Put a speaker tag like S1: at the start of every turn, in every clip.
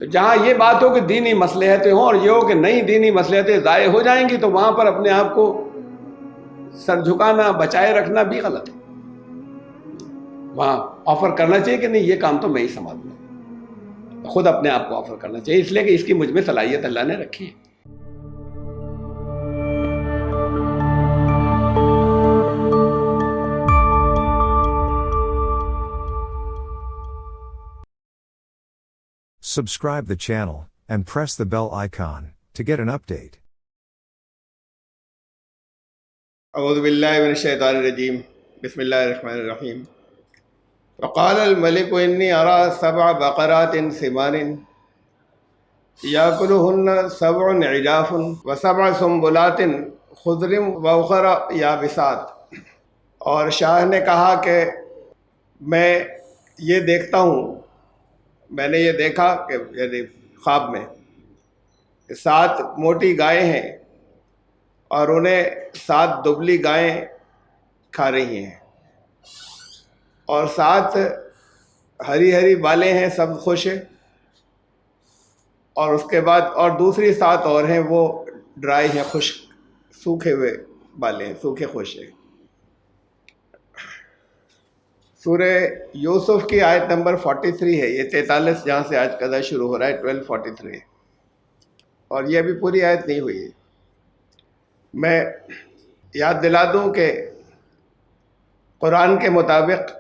S1: تو جہاں یہ بات ہو کہ دینی مصلحتیں ہوں اور یہ ہو کہ نہیں دینی مصلحتیں ضائع ہو جائیں گی تو وہاں پر اپنے آپ کو سر جھکانا بچائے رکھنا بھی غلط ہے. وہاں آفر کرنا چاہیے کہ نہیں یہ کام تو میں ہی سنبھالوں گا، خود اپنے آپ کو آفر کرنا چاہیے، اس لیے کہ اس کی مجھ میں صلاحیت اللہ نے رکھی ہے.
S2: Subscribe the channel and press the bell icon to get an update.
S1: اعوذ باللہ من الشیطان الرجیم، بسم اللہ الرحمن الرحیم. وقال الملك انی ارى 7 بقرات سمان یاکلہن 7 عجاف و7 سنبلات خضر واخر یابسات. اور شاہ نے کہا کہ میں یہ دیکھتا ہوں، میں نے یہ دیکھا کہ یعنی خواب میں 7 موٹی گائیں ہیں اور انہیں 7 دبلی گائیں کھا رہی ہیں، اور 7 ہری ہری بالیں ہیں، سب خوش ہیں، اور اس کے بعد اور دوسری 7 اور ہیں وہ ڈرائی ہیں، خشک سوکھے ہوئے بالیں ہیں، سوکھے خوش ہیں. سورہ یوسف کی آیت نمبر 43 ہے، یہ 43 جہاں سے آج کا درس شروع ہو رہا ہے 1243 ہے، اور یہ ابھی پوری آیت نہیں ہوئی ہے. میں یاد دلا دوں کہ قرآن کے مطابق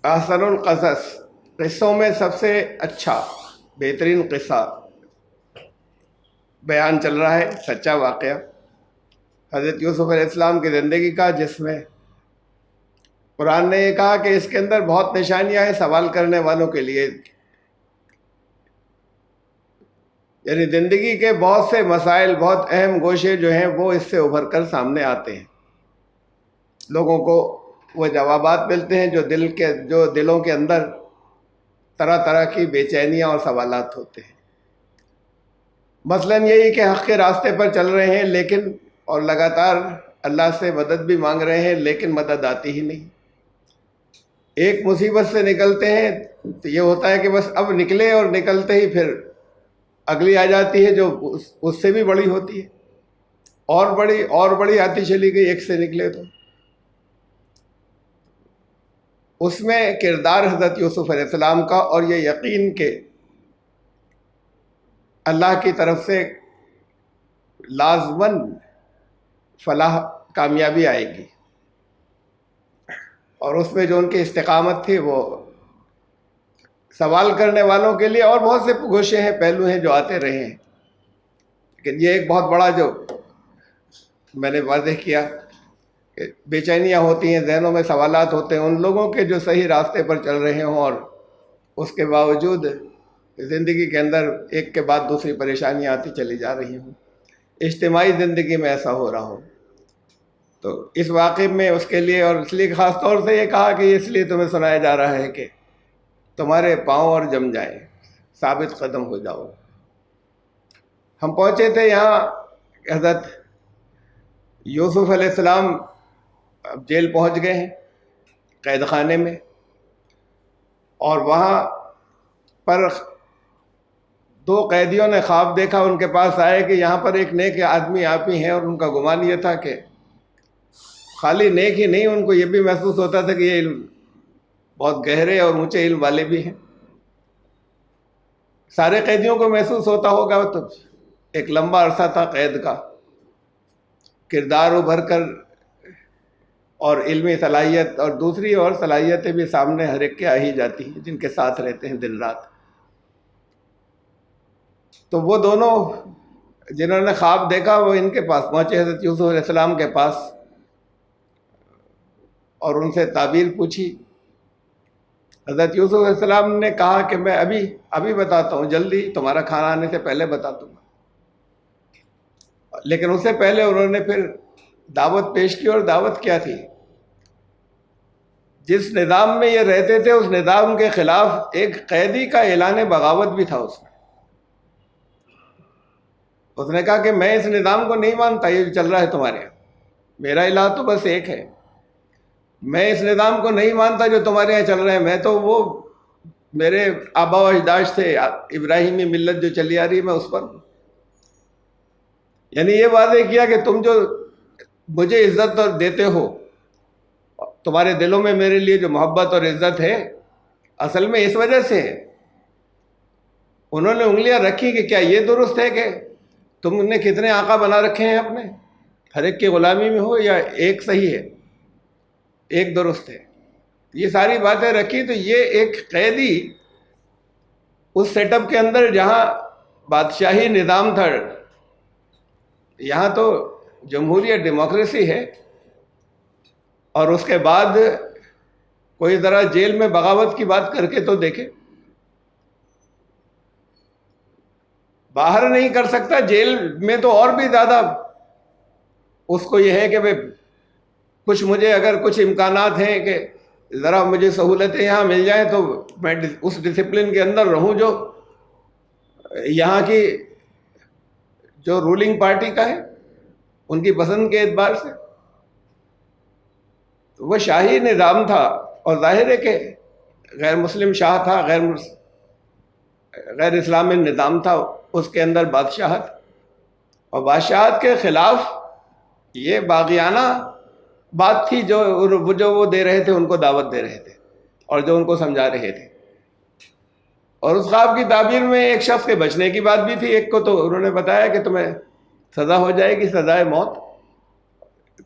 S1: احسن القصص، قصوں میں سب سے اچھا بہترین قصہ بیان چل رہا ہے، سچا واقعہ حضرت یوسف علیہ السلام کی زندگی کا، جس میں قرآن نے یہ کہا کہ اس کے اندر بہت نشانیاں ہیں سوال کرنے والوں کے لیے، یعنی زندگی کے بہت سے مسائل، بہت اہم گوشے جو ہیں وہ اس سے ابھر کر سامنے آتے ہیں. لوگوں کو وہ جوابات ملتے ہیں جو دلوں کے اندر طرح طرح کی بے چینیاں اور سوالات ہوتے ہیں. مثلاً یہی کہ حق کے راستے پر چل رہے ہیں لیکن اور لگاتار اللہ سے مدد بھی مانگ رہے ہیں لیکن مدد آتی ہی نہیں. ایک مصیبت سے نکلتے ہیں تو یہ ہوتا ہے کہ بس اب نکلے، اور نکلتے ہی پھر اگلی آ جاتی ہے جو اس سے بھی بڑی ہوتی ہے، اور بڑی آتی چلی گئی، ایک سے نکلے تو. اس میں کردار حضرت یوسف علیہ السلام کا، اور یہ یقین کہ اللہ کی طرف سے لازماً فلاح کامیابی آئے گی، اور اس میں جو ان کی استقامت تھی وہ سوال کرنے والوں کے لیے، اور بہت سے گوشے ہیں، پہلو ہیں جو آتے رہے ہیں، لیکن یہ ایک بہت بڑا جو میں نے واضح کیا کہ بے چینیاں ہوتی ہیں، ذہنوں میں سوالات ہوتے ہیں ان لوگوں کے جو صحیح راستے پر چل رہے ہوں، اور اس کے باوجود زندگی کے اندر ایک کے بعد دوسری پریشانیاں آتی چلی جا رہی ہوں، اجتماعی زندگی میں ایسا ہو رہا ہو. تو اس واقعے میں اس کے لیے، اور اس لیے خاص طور سے یہ کہا کہ اس لیے تمہیں سنایا جا رہا ہے کہ تمہارے پاؤں اور جم جائیں، ثابت قدم ہو جاؤ. ہم پہنچے تھے یہاں، حضرت یوسف علیہ السلام اب جیل پہنچ گئے ہیں، قید خانے میں، اور وہاں پر 2 قیدیوں نے خواب دیکھا، ان کے پاس آئے کہ یہاں پر ایک نیک آدمی آپ ہی ہیں، اور ان کا گمان یہ تھا کہ خالی نیک ہی نہیں، ان کو یہ بھی محسوس ہوتا تھا کہ یہ علم بہت گہرے اور اونچے علم والے بھی ہیں. سارے قیدیوں کو محسوس ہوتا ہوگا، تو ایک لمبا عرصہ تھا قید کا، کردار ابھر کر اور علمی صلاحیت اور دوسری اور صلاحیتیں بھی سامنے ہر ایک کے آ ہی جاتی ہیں جن کے ساتھ رہتے ہیں دن رات. تو وہ دونوں جنہوں نے خواب دیکھا وہ ان کے پاس پہنچے، حضرت یوسف علیہ السلام کے پاس، اور ان سے تعبیر پوچھی. حضرت یوسف علیہ السلام نے کہا کہ میں ابھی بتاتا ہوں، جلدی تمہارا کھانا آنے سے پہلے بتا دوں گا. لیکن اس سے پہلے انہوں نے پھر دعوت پیش کی، اور دعوت کیا تھی؟ جس نظام میں یہ رہتے تھے اس نظام کے خلاف ایک قیدی کا اعلان بغاوت بھی تھا. اس نے کہا کہ میں اس نظام کو نہیں مانتا، یہ جو چل رہا ہے تمہارے یہاں، میرا الہ تو بس ایک ہے، میں اس نظام کو نہیں مانتا جو تمہارے یہاں چل رہے ہیں. میں تو وہ میرے آبا و اجداد سے ابراہیمی ملت جو چلی آ رہی ہے میں اس پر ہوں. یعنی یہ واضح کیا کہ تم جو مجھے عزت اور دیتے ہو، تمہارے دلوں میں میرے لیے جو محبت اور عزت ہے اصل میں اس وجہ سے ہے. انہوں نے انگلیاں رکھی کہ کیا یہ درست ہے کہ تم نے کتنے آقا بنا رکھے ہیں اپنے، ہر ایک کی غلامی میں ہو، یا ایک صحیح ہے، ایک درست ہے. یہ ساری باتیں رکھی تو یہ ایک قیدی اس سیٹ اپ کے اندر جہاں بادشاہی نظام تھا، یہاں تو جمہوریت ڈیموکریسی ہے، اور اس کے بعد کوئی ذرا جیل میں بغاوت کی بات کر کے تو دیکھے. باہر نہیں کر سکتا، جیل میں تو اور بھی زیادہ اس کو یہ ہے کہ بھئی کچھ مجھے اگر کچھ امکانات ہیں کہ ذرا مجھے سہولتیں یہاں مل جائیں تو میں اس ڈسپلن کے اندر رہوں جو یہاں کی جو رولنگ پارٹی کا ہے ان کی پسند کے اعتبار سے. وہ شاہی نظام تھا، اور ظاہر ہے کہ غیر مسلم شاہ تھا، غیر اسلامی نظام تھا، اس کے اندر بادشاہت، اور بادشاہت کے خلاف یہ باغیانہ بات تھی جو وہ دے رہے تھے، ان کو دعوت دے رہے تھے اور جو ان کو سمجھا رہے تھے. اور اس خواب کی تعبیر میں ایک شخص کے بچنے کی بات بھی تھی. ایک کو تو انہوں نے بتایا کہ تمہیں سزا ہو جائے گی، سزائے موت.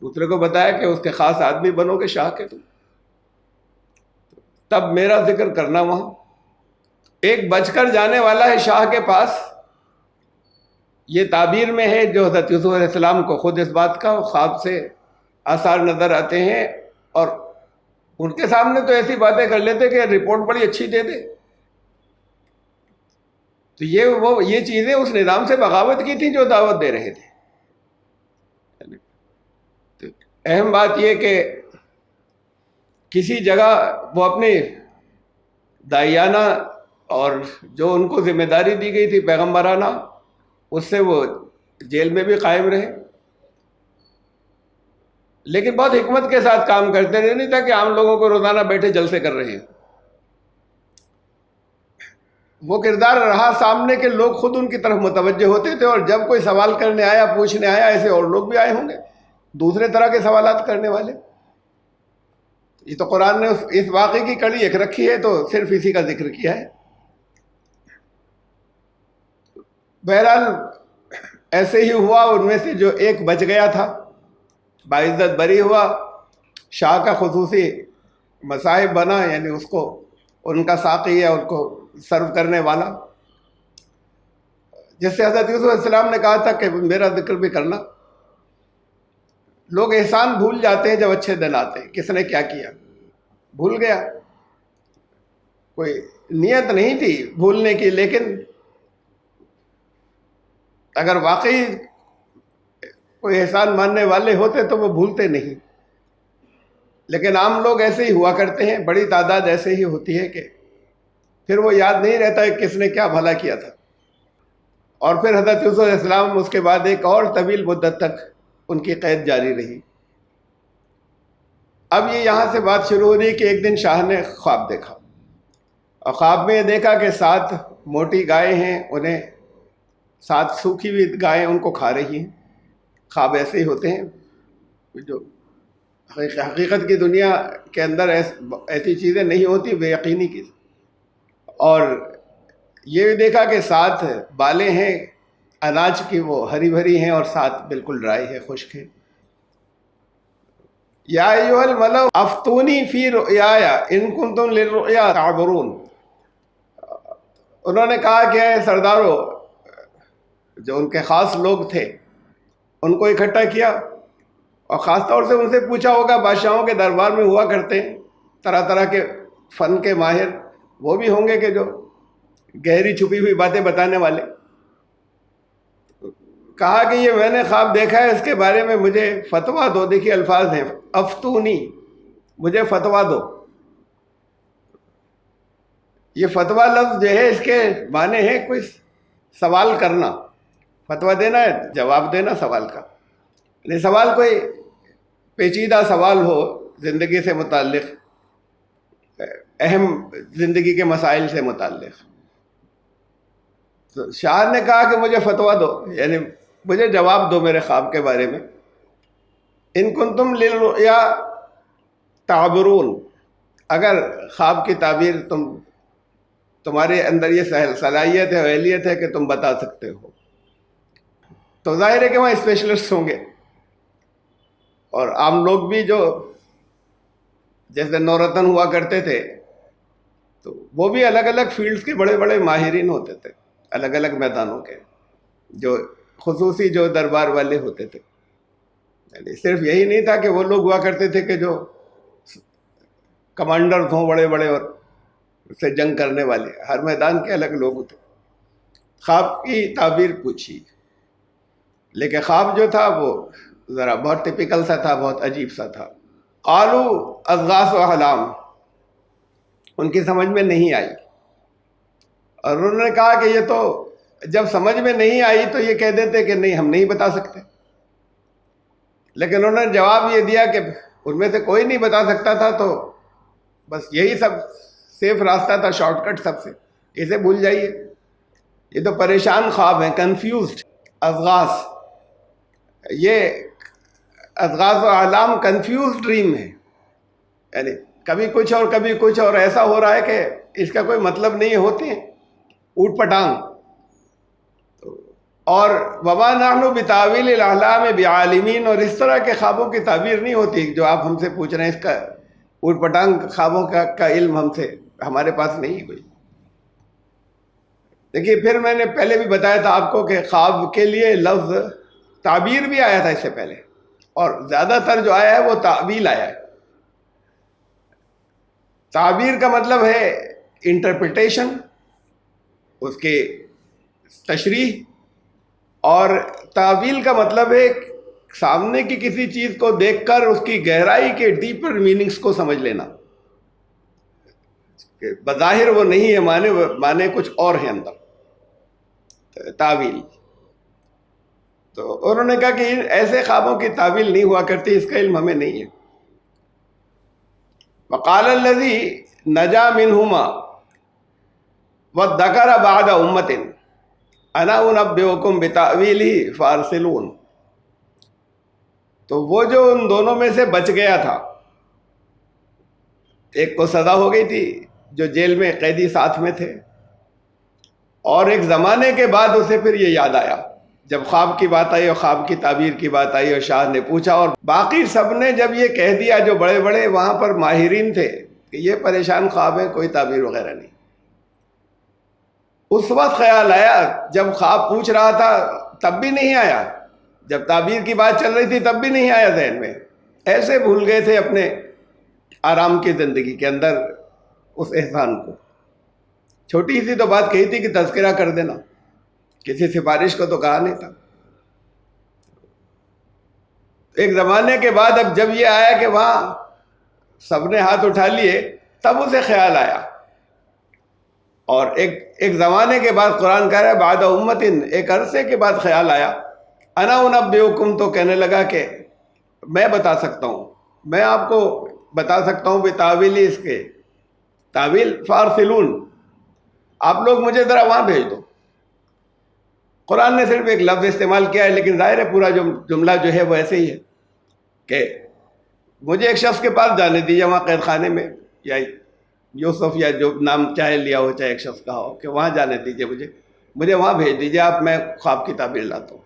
S1: دوسرے کو بتایا کہ اس کے خاص آدمی بنو گے شاہ کے تم. تب میرا ذکر کرنا وہاں ایک بچ کر جانے والا ہے شاہ کے پاس. یہ تعبیر میں ہے جو حضرت یوسف علیہ السلام کو خود اس بات کا خواب سے آثار نظر آتے ہیں، اور ان کے سامنے تو ایسی باتیں کر لیتے کہ رپورٹ بڑی اچھی دے دے. تو یہ چیزیں اس نظام سے بغاوت کی تھیں جو دعوت دے رہے تھے. تو اہم بات یہ کہ کسی جگہ وہ اپنی داعیانہ اور جو ان کو ذمہ داری دی گئی تھی پیغمبرانہ، اس سے وہ جیل میں بھی قائم رہے، لیکن بہت حکمت کے ساتھ کام کرتے رہے. نہیں تھا کہ عام لوگوں کو روزانہ بیٹھے جلسے کر رہے ہیں. وہ کردار رہا سامنے کے لوگ خود ان کی طرف متوجہ ہوتے تھے، اور جب کوئی سوال کرنے آیا، پوچھنے آیا، ایسے اور لوگ بھی آئے ہوں گے دوسرے طرح کے سوالات کرنے والے. یہ تو قرآن نے اس واقعے کی کڑی ایک رکھی ہے تو صرف اسی کا ذکر کیا ہے. بہرحال ایسے ہی ہوا. ان میں سے جو ایک بچ گیا تھا باعزت بری ہوا، شاہ کا خصوصی مصاحب بنا، یعنی اس کو ان کا ساقی ہے، ان کو سرو کرنے والا، جس سے حضرت یوسف علیہ السلام نے کہا تھا کہ میرا ذکر بھی کرنا. لوگ احسان بھول جاتے ہیں جب اچھے دن آتے ہیں. کس نے کیا کیا بھول گیا، کوئی نیت نہیں تھی بھولنے کی، لیکن اگر واقعی کوئی احسان ماننے والے ہوتے تو وہ بھولتے نہیں. لیکن عام لوگ ایسے ہی ہوا کرتے ہیں، بڑی تعداد ایسے ہی ہوتی ہے کہ پھر وہ یاد نہیں رہتا ہے کس نے کیا بھلا کیا تھا. اور پھر حضرت یوسف علیہ السلام اس کے بعد ایک اور طویل مدت تک ان کی قید جاری رہی. اب یہ یہاں سے بات شروع ہو رہی کہ ایک دن شاہ نے خواب دیکھا، اور خواب میں یہ دیکھا کہ 7 موٹی گائے ہیں، انہیں 7 سوکھی ہوئی گائیں ان کو کھا رہی ہیں. خواب ایسے ہی ہوتے ہیں جو حقیقت کی دنیا کے اندر ایسی چیزیں نہیں ہوتی، بے یقینی کی. اور یہ بھی دیکھا کہ 7 بالیں ہیں اناج کی، وہ ہری بھری ہیں، اور 7 بالکل ڈرائی ہے، خشک ہے. یا ایھا الملأ افتونی فی رؤیایا ان کنتم للرؤیا تعبرون. انہوں نے کہا کہ اے سرداروں، جو ان کے خاص لوگ تھے ان کو اکٹھا کیا، اور خاص طور سے ان سے پوچھا ہوگا، بادشاہوں کے دربار میں ہوا کرتے ہیں طرح طرح کے فن کے ماہر، وہ بھی ہوں گے کہ جو گہری چھپی ہوئی باتیں بتانے والے. کہا کہ یہ میں نے خواب دیکھا ہے، اس کے بارے میں مجھے فتویٰ دو. دیکھیے الفاظ ہیں افتونی، مجھے فتویٰ دو. یہ فتویٰ لفظ جو ہے اس کے معنی ہے کوئی سوال کرنا. فتویٰ دینا ہے جواب دینا سوال کا، یعنی سوال کوئی پیچیدہ سوال ہو زندگی سے متعلق، اہم زندگی کے مسائل سے متعلق. تو شاہ نے کہا کہ مجھے فتویٰ دو، یعنی مجھے جواب دو میرے خواب کے بارے میں. ان کنتم للرؤیا تعبرون، اگر خواب کی تعبیر تمہارے اندر یہ صلاحیت ہے، اہلیت ہے کہ تم بتا سکتے ہو، تو ظاہر ہے کہ وہاں اسپیشلسٹ ہوں گے. اور عام لوگ بھی جو جیسے نورتن ہوا کرتے تھے، تو وہ بھی الگ الگ فیلڈز کے بڑے بڑے ماہرین ہوتے تھے، الگ الگ میدانوں کے، جو خصوصی جو دربار والے ہوتے تھے. یعنی صرف یہی نہیں تھا کہ وہ لوگ ہوا کرتے تھے کہ جو کمانڈرز ہوں بڑے بڑے اور سے جنگ کرنے والے، ہر میدان کے الگ لوگ ہوتے. خواب کی تعبیر پوچھی، لیکن خواب جو تھا وہ ذرا بہت ٹپیکل سا تھا، بہت عجیب سا تھا. قالوا اضغاث احلام، ان کی سمجھ میں نہیں آئی. اور انہوں نے کہا کہ یہ تو جب سمجھ میں نہیں آئی تو یہ کہہ دیتے کہ نہیں ہم نہیں بتا سکتے. لیکن انہوں نے جواب یہ دیا کہ ان میں سے کوئی نہیں بتا سکتا تھا، تو بس یہی سب سیف راستہ تھا، شارٹ کٹ سب سے، اسے بھول جائیے. یہ تو پریشان خواب ہیں، کنفیوزڈ. اضغاث، یہ اضغاث و احلام کنفیوز ڈریم ہے، یعنی کبھی کچھ اور کبھی کچھ اور، ایسا ہو رہا ہے کہ اس کا کوئی مطلب نہیں ہوتے ہیں، اوٹ پٹانگ. اور وما نحن بتاویل الاحلام بعالمین، اور اس طرح کے خوابوں کی تعبیر نہیں ہوتی جو آپ ہم سے پوچھ رہے ہیں. اس کا اوٹ پٹانگ خوابوں کا علم ہمارے پاس نہیں کوئی. دیکھیے پھر میں نے پہلے بھی بتایا تھا آپ کو کہ خواب کے لیے لفظ تعبیر بھی آیا تھا اس سے پہلے، اور زیادہ تر جو آیا ہے وہ تعویل آیا ہے. تعبیر کا مطلب ہے انٹرپریٹیشن، اس کی تشریح، اور تعویل کا مطلب ہے سامنے کی کسی چیز کو دیکھ کر اس کی گہرائی کے ڈیپر میننگز کو سمجھ لینا. کہ بظاہر وہ نہیں ہے، معنی کچھ اور ہیں اندر، تعویل. تو انہوں نے کہا کہ ایسے خوابوں کی تعویل نہیں ہوا کرتی، اس کا علم ہمیں نہیں ہے. وقال الذی نجا منہما وذکر بعد امۃ انا انبئکم بتأویلہ فارسلون. تو وہ جو ان دونوں میں سے بچ گیا تھا، ایک کو سزا ہو گئی تھی جو جیل میں قیدی ساتھ میں تھے، اور ایک زمانے کے بعد اسے پھر یہ یاد آیا جب خواب کی بات آئی اور خواب کی تعبیر کی بات آئی اور شاہ نے پوچھا، اور باقی سب نے جب یہ کہہ دیا جو بڑے بڑے وہاں پر ماہرین تھے کہ یہ پریشان خواب ہے، کوئی تعبیر وغیرہ نہیں. اس وقت خیال آیا، جب خواب پوچھ رہا تھا تب بھی نہیں آیا، جب تعبیر کی بات چل رہی تھی تب بھی نہیں آیا ذہن میں. ایسے بھول گئے تھے اپنے آرام کی زندگی کے اندر اس احسان کو. چھوٹی سی تو بات کہی تھی کہ تذکرہ کر دینا، کسی سفارش کو تو کہا نہیں تھا. ایک زمانے کے بعد اب جب یہ آیا کہ وہاں سب نے ہاتھ اٹھا لیے، تب اسے خیال آیا. اور ایک زمانے کے بعد قرآن کہہ رہا ہے بعد امتن، ایک عرصے کے بعد خیال آیا. انا انبئکم، تو کہنے لگا کہ میں بتا سکتا ہوں، میں آپ کو بتا سکتا ہوں بتاویل، اس کے تعویل. فارسلون، آپ لوگ مجھے ذرا وہاں بھیج دو. قرآن نے صرف ایک لفظ استعمال کیا ہے، لیکن ظاہر ہے پورا جملہ جو ہے وہ ایسے ہی ہے کہ مجھے ایک شخص کے پاس جانے دیجیے وہاں قید خانے میں، یا یوسف یا جو نام چاہے لیا ہو، چاہے ایک شخص کا ہو، کہ وہاں جانے دیجیے، مجھے وہاں بھیج دیجیے آپ، میں خواب کی تعبیر لاتا ہوں.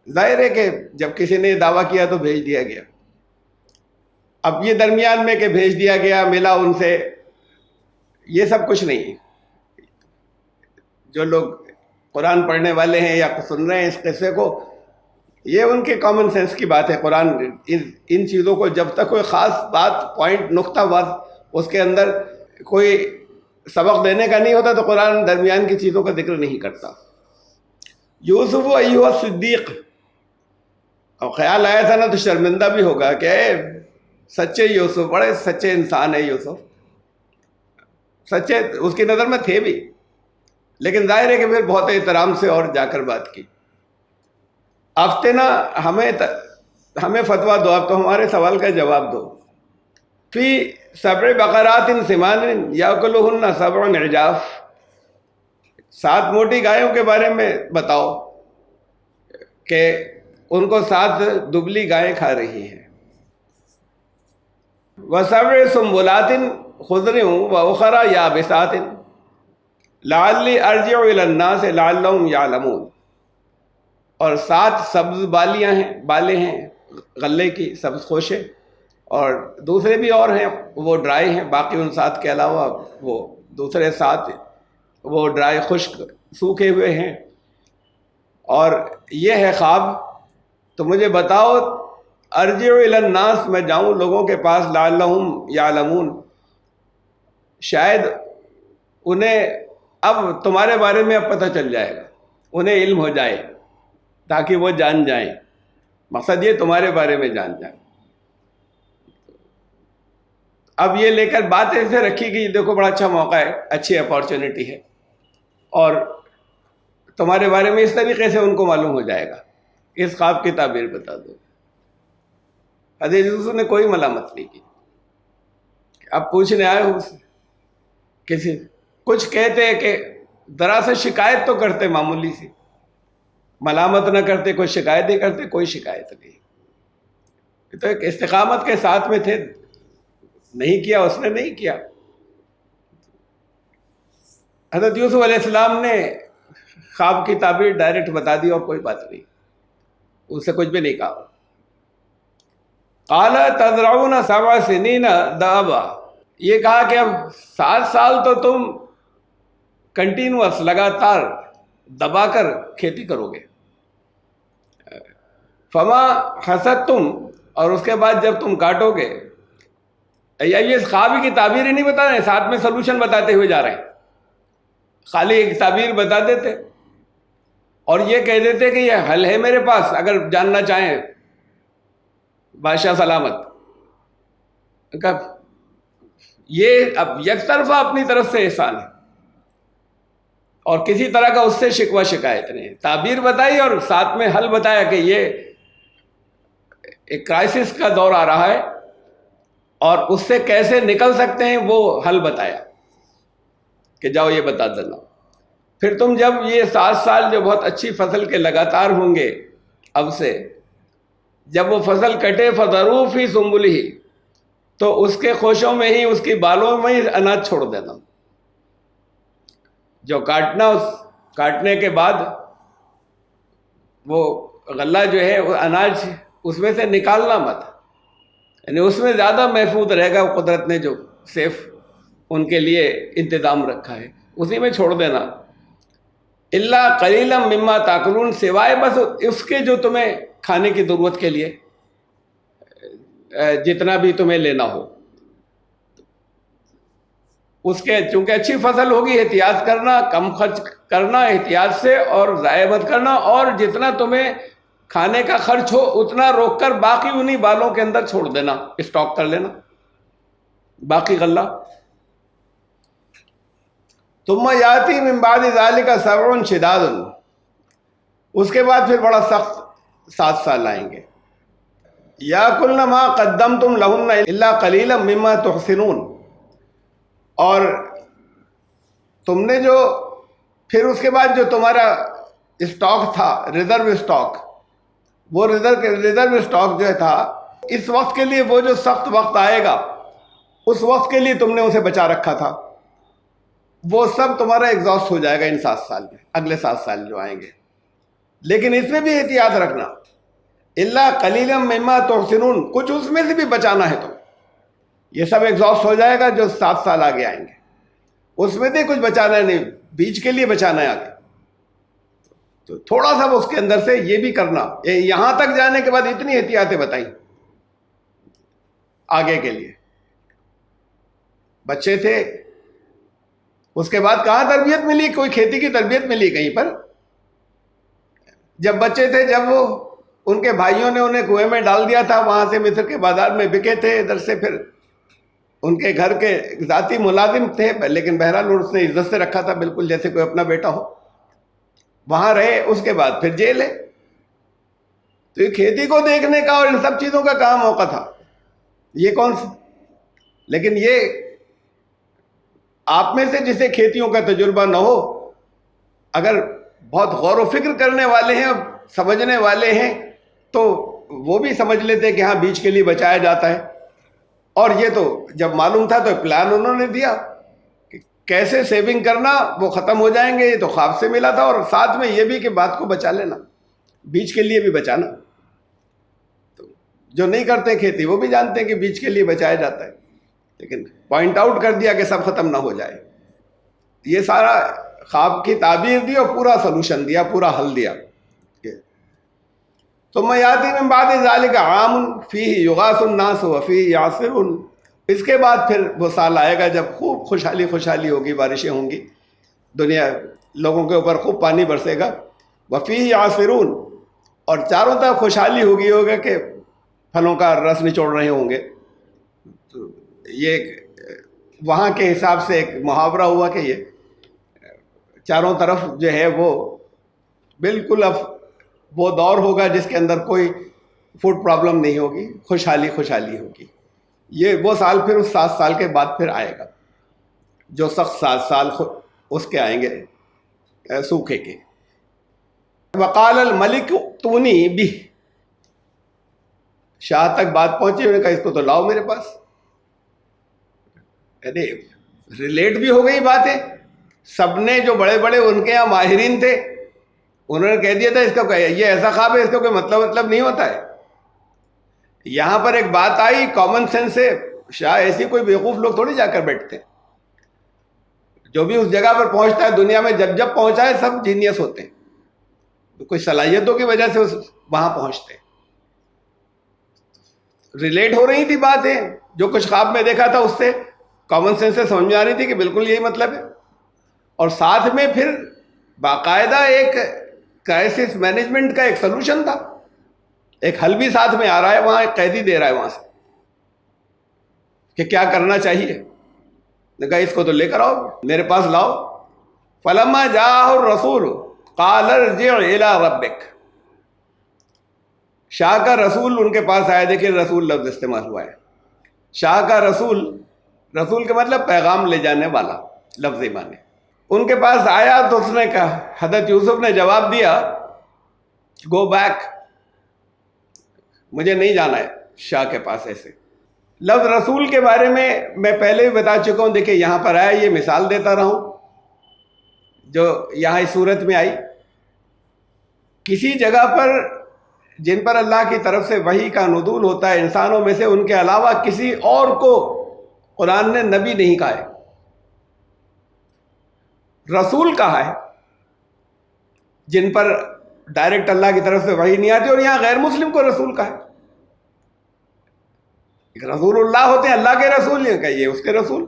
S1: ظاہر ہے کہ جب کسی نے دعویٰ کیا تو بھیج دیا گیا. اب یہ درمیان میں کہ بھیج دیا گیا، ملا ان سے، یہ سب کچھ نہیں ہے. جو لوگ قرآن پڑھنے والے ہیں یا سن رہے ہیں اس قصے کو، یہ ان کے کامن سینس کی بات ہے. قرآن ان چیزوں کو جب تک کوئی خاص بات، پوائنٹ، نقطہ واضح اس کے اندر کوئی سبق دینے کا نہیں ہوتا تو قرآن درمیان کی چیزوں کا ذکر نہیں کرتا. یوسف ایھا الصدیق، اب خیال آیا تھا نا تو شرمندہ بھی ہوگا کہ سچے یوسف، بڑے سچے انسان ہے یوسف، سچے اس کی نظر میں تھے بھی، لیکن ظاہر ہے کہ پھر بہت احترام سے اور جا کر بات کی. افتنا، ہمیں فتویٰ دو، آپ تو ہمارے سوال کا جواب دو. فی سبع بقرات سمان یاکلہن سبع عجاف، 7 موٹی گایوں کے بارے میں بتاؤ کہ ان کو 7 دبلی گائیں کھا رہی ہیں. وسبع سنبلات خضر واخرى یابسات لعلی ارجع الی الناس لعلہم یعلمون، اور 7 سبز بالیں ہیں غلے کی، سبز خوشے، اور دوسرے بھی اور ہیں وہ ڈرائی ہیں، باقی ان 7 کے علاوہ وہ دوسرے 7 وہ ڈرائی خشک سوکھے ہوئے ہیں. اور یہ ہے خواب، تو مجھے بتاؤ ارجع الی الناس، میں جاؤں لوگوں کے پاس، لعلہم یعلمون، شاید انہیں اب تمہارے بارے میں اب پتہ چل جائے گا، انہیں علم ہو جائے تاکہ وہ جان جائیں. مقصد یہ تمہارے بارے میں جان جائیں. اب یہ لے کر بات ایسے رکھی گئی، دیکھو بڑا اچھا موقع ہے، اچھی اپارچونٹی ہے، اور تمہارے بارے میں اس طریقے سے ان کو معلوم ہو جائے گا. اس خواب کی تعبیر بتا دو. حضرت یوسف نے کوئی ملامت نہیں کی. اب پوچھنے آئے ہو کسی، کچھ کہتے کہ ذرا سے شکایت تو کرتے، معمولی سی، ملامت نہ کرتے، کوئی شکایت نہیں کرتے، کوئی شکایت نہیں. تو ایک استقامت کے ساتھ میں تھے، نہیں کیا اس نے نہیں کیا. حضرت یوسف علیہ السلام نے خواب کی تعبیر ڈائریکٹ بتا دی اور کوئی بات نہیں، اس سے کچھ بھی نہیں کہا. قال تزرعون 7 سنین دابا، یہ کہا کہ اب 7 سال تو تم کنٹینوس، لگاتار دبا کر کھیتی کرو گے. فما حصدتم، اور اس کے بعد جب تم کاٹو گے. یا یہ خواب کی تعبیر ہی نہیں بتا رہے، ساتھ میں سلوشن بتاتے ہوئے جا رہے ہیں. خالی ایک تعبیر بتا دیتے اور یہ کہہ دیتے کہ یہ حل ہے میرے پاس، اگر جاننا چاہیں بادشاہ سلامت. یہ اب یک طرفہ اپنی طرف سے احسان ہے اور کسی طرح کا اس سے شکوہ شکایت نہیں. تعبیر بتائی اور ساتھ میں حل بتایا کہ یہ ایک کرائسس کا دور آ رہا ہے اور اس سے کیسے نکل سکتے ہیں وہ حل بتایا کہ جاؤ یہ بتا دینا. پھر تم جب یہ 7 سال جو بہت اچھی فصل کے لگاتار ہوں گے، اب سے جب وہ فصل کٹے فَذَرُوا فِي سُنبُلِهِ، تو اس کے خوشوں میں ہی، اس کی بالوں میں ہی اناج چھوڑ دینا. جو کاٹنا، اس کاٹنے کے بعد وہ غلہ جو ہے وہ اناج اس میں سے نکالنا مت، یعنی اس میں زیادہ محفوظ رہے گا. قدرت نے جو سیف ان کے لیے انتظام رکھا ہے اسی میں چھوڑ دینا. اللہ قلیلا مما تاکلون، سوائے بس اس کے جو تمہیں کھانے کی ضرورت کے لیے جتنا بھی تمہیں لینا ہو. اس کے چونکہ اچھی فصل ہوگی، احتیاط کرنا، کم خرچ کرنا احتیاط سے، اور ضائع مت کرنا، اور جتنا تمہیں کھانے کا خرچ ہو اتنا روک کر باقی انہی بالوں کے اندر چھوڑ دینا، اسٹاک کر لینا باقی غلہ. ثم یاتی من بعد ذلک 7 شداد، اس کے بعد پھر بڑا سخت 7 سال آئیں گے. یاکلن ما قدمتم لہن الا قلیلا مما تحسنون، اور تم نے جو پھر اس کے بعد جو تمہارا اسٹاک تھا، ریزرو اسٹاک، وہ ریزرو اسٹاک جو تھا اس وقت کے لیے، وہ جو سخت وقت آئے گا اس وقت کے لیے تم نے اسے بچا رکھا تھا، وہ سب تمہارا ایگزاسٹ ہو جائے گا ان 7 سال میں، اگلے 7 سال جو آئیں گے. لیکن اس میں بھی احتیاط رکھنا، الا قلیلا مما تحسنون، کچھ اس میں سے بھی بچانا ہے. تم یہ سب ایگزاسٹ ہو جائے گا جو 7 سال آگے آئیں گے، اس میں سے کچھ بچانا ہے نہیں، بیچ کے لیے بچانا ہے آگے. تو تھوڑا سا اس کے اندر سے یہ بھی کرنا. یہاں تک جانے کے بعد اتنی احتیاطیں بتائیں آگے کے لیے. بچے تھے، اس کے بعد کہاں تربیت ملی؟ کوئی کھیتی کی تربیت ملی کہیں پر؟ جب بچے تھے، جب وہ ان کے بھائیوں نے انہیں کنویں میں ڈال دیا تھا، وہاں سے مصر کے بازار میں بکے تھے. ادھر سے پھر ان کے گھر کے ذاتی ملازم تھے، لیکن بہرحال اس نے عزت سے رکھا تھا، بالکل جیسے کوئی اپنا بیٹا ہو. وہاں رہے، اس کے بعد پھر جیل ہے. تو یہ کھیتی کو دیکھنے کا اور ان سب چیزوں کا کہاں موقع تھا؟ یہ کون سا لیکن یہ آپ میں سے جسے کھیتیوں کا تجربہ نہ ہو، اگر بہت غور و فکر کرنے والے ہیں، سمجھنے والے ہیں، تو وہ بھی سمجھ لیتے کہ ہاں بیج کے لیے بچایا جاتا ہے. اور یہ تو جب معلوم تھا تو پلان انہوں نے دیا کہ کیسے سیونگ کرنا، وہ ختم ہو جائیں گے. یہ تو خواب سے ملا تھا، اور ساتھ میں یہ بھی کہ بات کو بچا لینا، بیج کے لیے بھی بچانا. تو جو نہیں کرتے کھیتی وہ بھی جانتے ہیں کہ بیج کے لیے بچایا جاتا ہے، لیکن پوائنٹ آؤٹ کر دیا کہ سب ختم نہ ہو جائے. یہ سارا خواب کی تعبیر دی اور پورا سلوشن دیا، پورا حل دیا. ثم یاتی من بعد ذلک عام فیہ یغاث الناس وفیہ یعصرون. اس کے بعد پھر وہ سال آئے گا جب خوب خوشحالی ہوگی، بارشیں ہوں گی، دنیا لوگوں کے اوپر خوب پانی برسے گا. وفیہ یعصرون، اور چاروں طرف خوشحالی ہوگا کہ پھلوں کا رس نچوڑ رہے ہوں گے. تو یہ وہاں کے حساب سے ایک محاورہ ہوا کہ یہ چاروں طرف جو ہے وہ بالکل اب وہ دور ہوگا جس کے اندر کوئی فوڈ پرابلم نہیں ہوگی، خوشحالی ہوگی. یہ وہ سال پھر اس 7 سال کے بعد پھر آئے گا، جو سخت 7 سال اس کے آئیں گے سوکھے کے. وقال الملک ائتونی بہ، شاہ تک بات پہنچی، انہوں نے کہا اس کو تو لاؤ میرے پاس. یعنی ریلیٹ بھی ہو گئی باتیں. سب نے جو بڑے بڑے ان کے یہاں ماہرین تھے انہوں نے کہہ دیا تھا اس کا یہ ایسا خواب ہے، اس کا کوئی مطلب نہیں ہوتا ہے. یہاں پر ایک بات آئی کامن سینس سے، شاہ ایسی کوئی بیوقوف لوگ تھوڑی جا کر بیٹھتے ہیں. جو بھی اس جگہ پر پہنچتا ہے دنیا میں جب پہنچا ہے سب جینیس ہوتے ہیں، کوئی صلاحیتوں کی وجہ سے وہاں پہنچتے ہیں. ریلیٹ ہو رہی تھی باتیں، جو کچھ خواب میں دیکھا تھا اس سے کامن سینس سے سمجھ میں آ رہی تھی کہ بالکل یہی مطلب ہے. اور ساتھ میں پھر باقاعدہ ایک کرائسس مینجمنٹ کا ایک سلوشن تھا، ایک حل بھی ساتھ میں آ رہا ہے. وہاں ایک قیدی دے رہا ہے وہاں سے کہ کیا کرنا چاہیے. نے کہا اس کو تو لے کر آؤ، میرے پاس لاؤ. فلما جاء الرسول قال ارجع الى ربک. شاہ کا رسول ان کے پاس آیا. دیکھیں رسول لفظ استعمال ہوا ہے. شاہ کا رسول کے مطلب پیغام لے جانے والا لفظ معنی. ان کے پاس آیا تو اس نے کہا، حضرت یوسف نے جواب دیا گو بیک، مجھے نہیں جانا ہے شاہ کے پاس. ایسے لفظ رسول کے بارے میں پہلے بھی بتا چکا ہوں. دیکھیں یہاں پر آیا، یہ مثال دیتا رہا ہوں جو یہاں اس صورت میں آئی. کسی جگہ پر جن پر اللہ کی طرف سے وحی کا نزول ہوتا ہے انسانوں میں سے، ان کے علاوہ کسی اور کو قرآن نے نبی نہیں کہا ہے، رسول کہا ہے. جن پر ڈائریکٹ اللہ کی طرف سے وحی نہیں آتی، اور یہاں غیر مسلم کو رسول کہا ہے. رسول اللہ ہوتے ہیں اللہ کے رسول، کہ یہ اس کے رسول،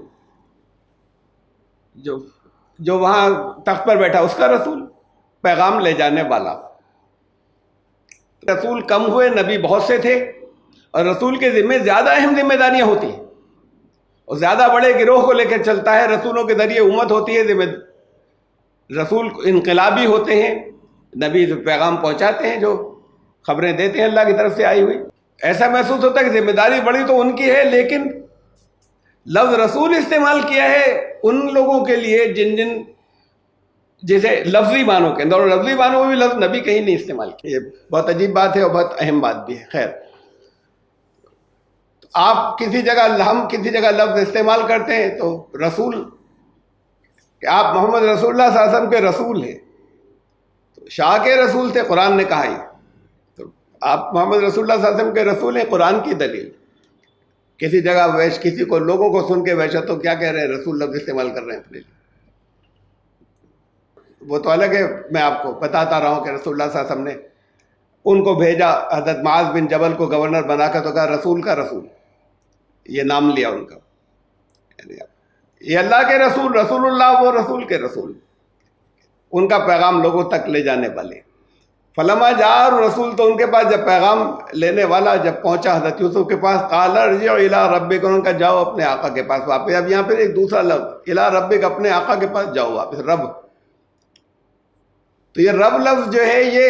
S1: جو وہاں تخت پر بیٹھا اس کا رسول، پیغام لے جانے والا. رسول کم ہوئے، نبی بہت سے تھے، اور رسول کے ذمہ زیادہ اہم ذمہ داریاں ہوتی ہیں، اور زیادہ بڑے گروہ کو لے کر چلتا ہے. رسولوں کے ذریعے امت ہوتی ہے. رسول انقلابی ہوتے ہیں، نبی پیغام پہنچاتے ہیں، جو خبریں دیتے ہیں اللہ کی طرف سے آئی ہوئی. ایسا محسوس ہوتا ہے کہ ذمہ داری بڑی تو ان کی ہے، لیکن لفظ رسول استعمال کیا ہے ان لوگوں کے لیے جن جیسے لفظی معنوں کے اندر، اور لفظی معنوں میں بھی لفظ نبی کہیں نہیں استعمال کیا. یہ بہت عجیب بات ہے اور بہت اہم بات بھی ہے. خیر، آپ ہم کسی جگہ لفظ استعمال کرتے ہیں تو رسول، کہ آپ محمد رسول اللہ صلی اللہ علیہ وسلم کے رسول ہیں، تو شاہ کے رسول تھے، قرآن نے کہا ہی. تو آپ محمد رسول اللہ صلی اللہ علیہ وسلم کے رسول ہیں، قرآن کی دلیل. کسی جگہ کسی کو لوگوں کو سن کے ویسا تو کیا کہہ رہے ہیں، رسول لفظ استعمال کر رہے ہیں اپنے لیے. وہ تو الگ ہے. میں آپ کو بتاتا رہا ہوں کہ رسول اللہ صلی اللہ علیہ وسلم نے ان کو بھیجا، حضرت معاذ بن جبل کو گورنر بنا کر، تو کہا رسول کا رسول، یہ نام لیا ان کا. یعنی یہ اللہ کے رسول، رسول اللہ، وہ رسول کے رسول، ان کا پیغام لوگوں تک لے جانے والے. فلما جاء الرسول، تو ان کے پاس جب پیغام لینے والا جب پہنچا حضرت یوسف کے پاس، قال ارجع الی ربک، ان کا جاؤ اپنے آقا کے پاس واپس. اب یہاں پہ ایک دوسرا لفظ، الی ربک، اپنے آقا کے پاس جاؤ واپس. رب، تو یہ رب لفظ جو ہے یہ